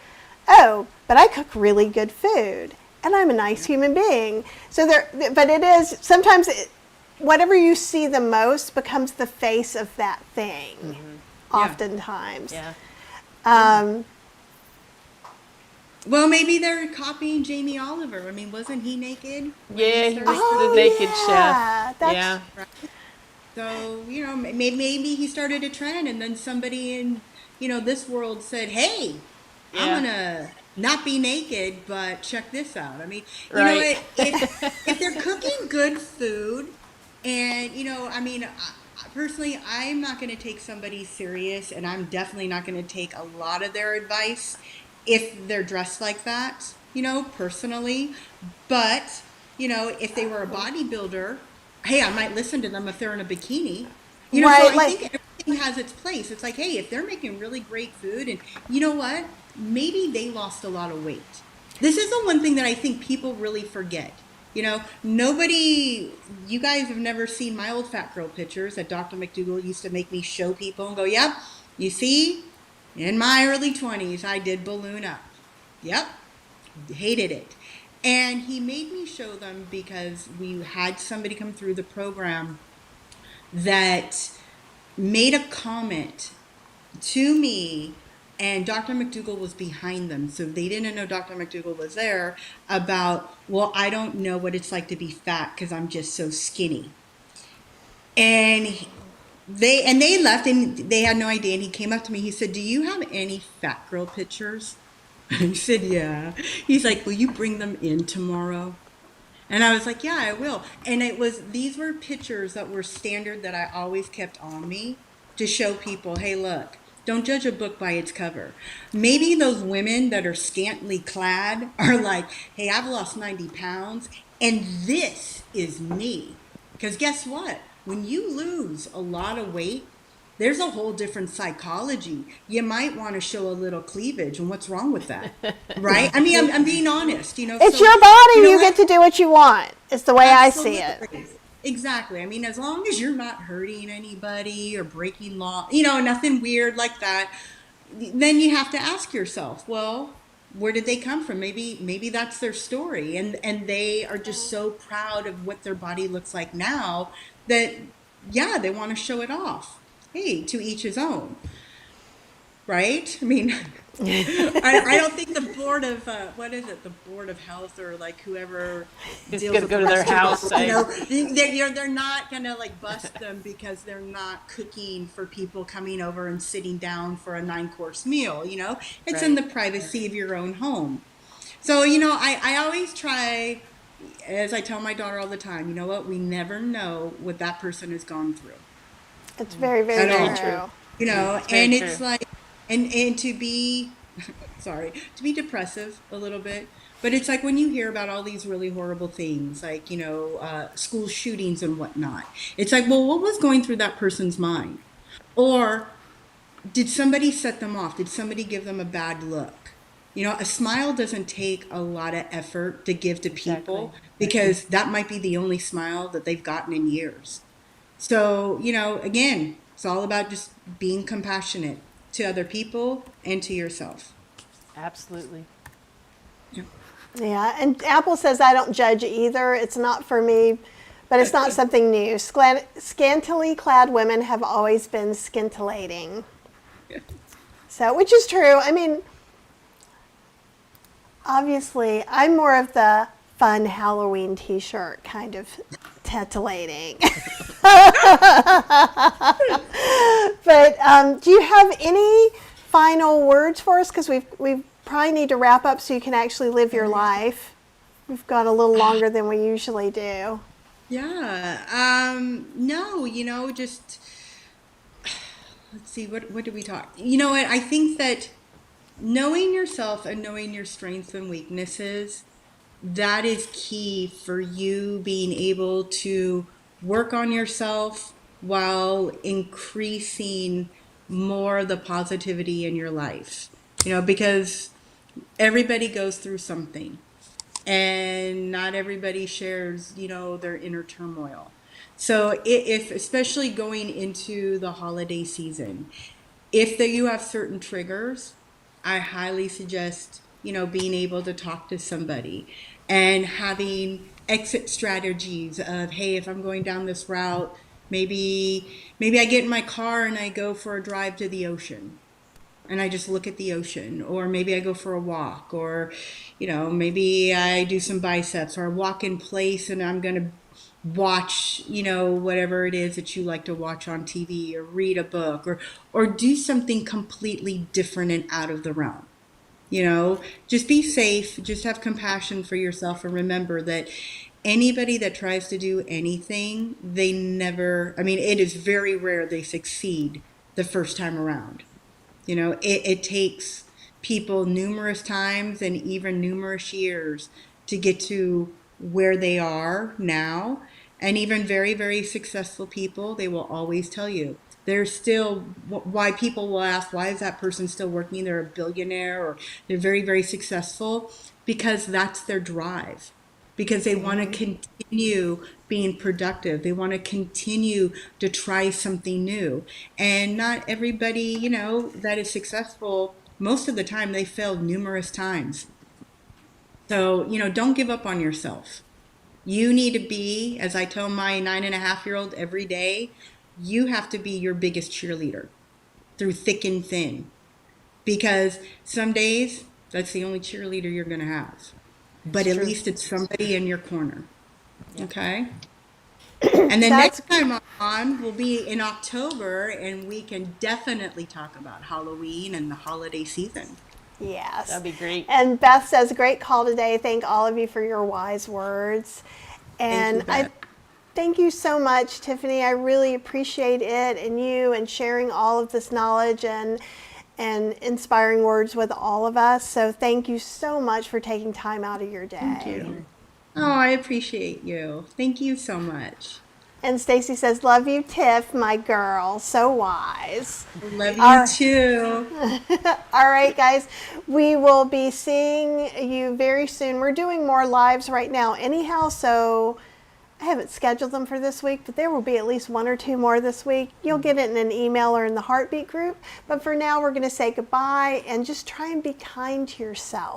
oh, but I cook really good food. And I'm a nice human being. So but it is, sometimes whatever you see the most becomes the face of that thing, oftentimes. Yeah. Well, maybe they're copying Jamie Oliver. I mean, wasn't he naked? Yeah, he was the naked chef. Yeah. Right? So, you know, maybe he started a trend and then somebody in, you know, this world said, hey, I'm going to not be naked, but check this out. I mean, you know, if they're cooking good food and, you know, I mean, personally, I'm not going to take somebody serious, and I'm definitely not going to take a lot of their advice if they're dressed like that, you know, personally. But, you know, if they were a bodybuilder, hey, I might listen to them if they're in a bikini. You know, Right, so I like- think everything has its place. It's like, hey, if they're making really great food, and you know what? Maybe they lost a lot of weight. This is the one thing that I think people really forget. You know, you guys have never seen my old fat girl pictures that Dr. McDougall used to make me show people and go, yep, you see, in my early 20s, I did balloon up. Yep, hated it. And he made me show them because we had somebody come through the program that made a comment to me, and Dr. McDougall was behind them, so they didn't know Dr. McDougall was there, about, well, I don't know what it's like to be fat because I'm just so skinny. And they left, and they had no idea, and he came up to me, he said, do you have any fat girl pictures? I said, yeah. He's like, will you bring them in tomorrow? And I was like, yeah, I will. And these were pictures that were standard that I always kept on me to show people, hey, look, don't judge a book by its cover. Maybe those women that are scantily clad are like, hey, I've lost 90 pounds, and this is me. Because guess what? When you lose a lot of weight, there's a whole different psychology. You might want to show a little cleavage, and what's wrong with that? Right? I mean, I'm being honest. You know, It's so, your body. you know You what? get to do what you want. It's the way I see it. Absolutely. Exactly. I mean, as long as you're not hurting anybody or breaking law, you know, nothing weird like that, then you have to ask yourself, well, where did they come from? Maybe that's their story, and they are just so proud of what their body looks like now that, yeah, they want to show it off. Hey, to each his own. Right? I mean, I don't think the board of the board of health or like whoever Is deals gonna with go to their house, you know, they're not gonna like bust them because they're not cooking for people coming over and sitting down for a 9-course meal. You know, it's in the privacy of your own home. So you know, I always try, as I tell my daughter all the time, you know what? We never know what that person has gone through. It's very, very At all. true. You know, It's very and it's true. like, and to be, sorry, to be depressive a little bit, but it's like when you hear about all these really horrible things, like, you know, school shootings and whatnot, it's like, well, what was going through that person's mind? Or did somebody set them off? Did somebody give them a bad look? You know, a smile doesn't take a lot of effort to give to people because that might be the only smile that they've gotten in years. So, you know, again, it's all about just being compassionate to other people and to yourself. Absolutely. Yeah, and Apple says I don't judge either. It's not for me, but it's not something new. Scantily clad women have always been scintillating. So, which is true. I mean, obviously, I'm more of the fun Halloween t-shirt kind of titillating. But Do you have any final words for us? Because we probably need to wrap up so you can actually live your life. We've got a little longer than we usually do. Yeah. No, just let's see, what did we talk? You know what? I think that knowing yourself and knowing your strengths and weaknesses, that is key for you being able to work on yourself while increasing more of the positivity in your life. Because everybody goes through something and not everybody shares, their inner turmoil. So if especially going into the holiday season, if you have certain triggers, I highly suggest, being able to talk to somebody and having exit strategies of, hey, if I'm going down this route, maybe I get in my car and I go for a drive to the ocean and I just look at the ocean, or maybe I go for a walk, or maybe I do some biceps, or I walk in place and I'm going to watch, whatever it is that you like to watch on TV, or read a book, or do something completely different and out of the realm. Just be safe, just have compassion for yourself, and remember that anybody that tries to do anything, they never, it is very rare they succeed the first time around. It takes people numerous times and even numerous years to get to where they are now. And even very, very successful people, they will always tell you there's still, why people will ask, why is that person still working? They're a billionaire, or they're very, very successful, because that's their drive. Because they want to continue being productive. They want to continue to try something new. And not everybody, that is successful, most of the time they failed numerous times. So, don't give up on yourself. You need to be, as I tell my 9.5-year-old every day, you have to be your biggest cheerleader through thick and thin. Because some days, that's the only cheerleader you're going to have. But at least it's somebody in your corner. Okay? And then That's next time on will be in October, and we can definitely talk about Halloween and the holiday season. Yes. That'd be great. And Beth says, great call today. Thank all of you for your wise words. And Thank you, Beth. thank you so much, Tiffany. I really appreciate it, and you, and sharing all of this knowledge and inspiring words with all of us. So thank you so much for taking time out of your day. Thank you. Oh, I appreciate you. Thank you so much. And Stacy says, love you, Tiff, my girl. So wise. Love All you right. too. All right, guys. We will be seeing you very soon. We're doing more lives right now anyhow, so I haven't scheduled them for this week, but there will be at least 1 or 2 more this week. You'll get it in an email or in the Heartbeat group. But for now, we're going to say goodbye and just try and be kind to yourself.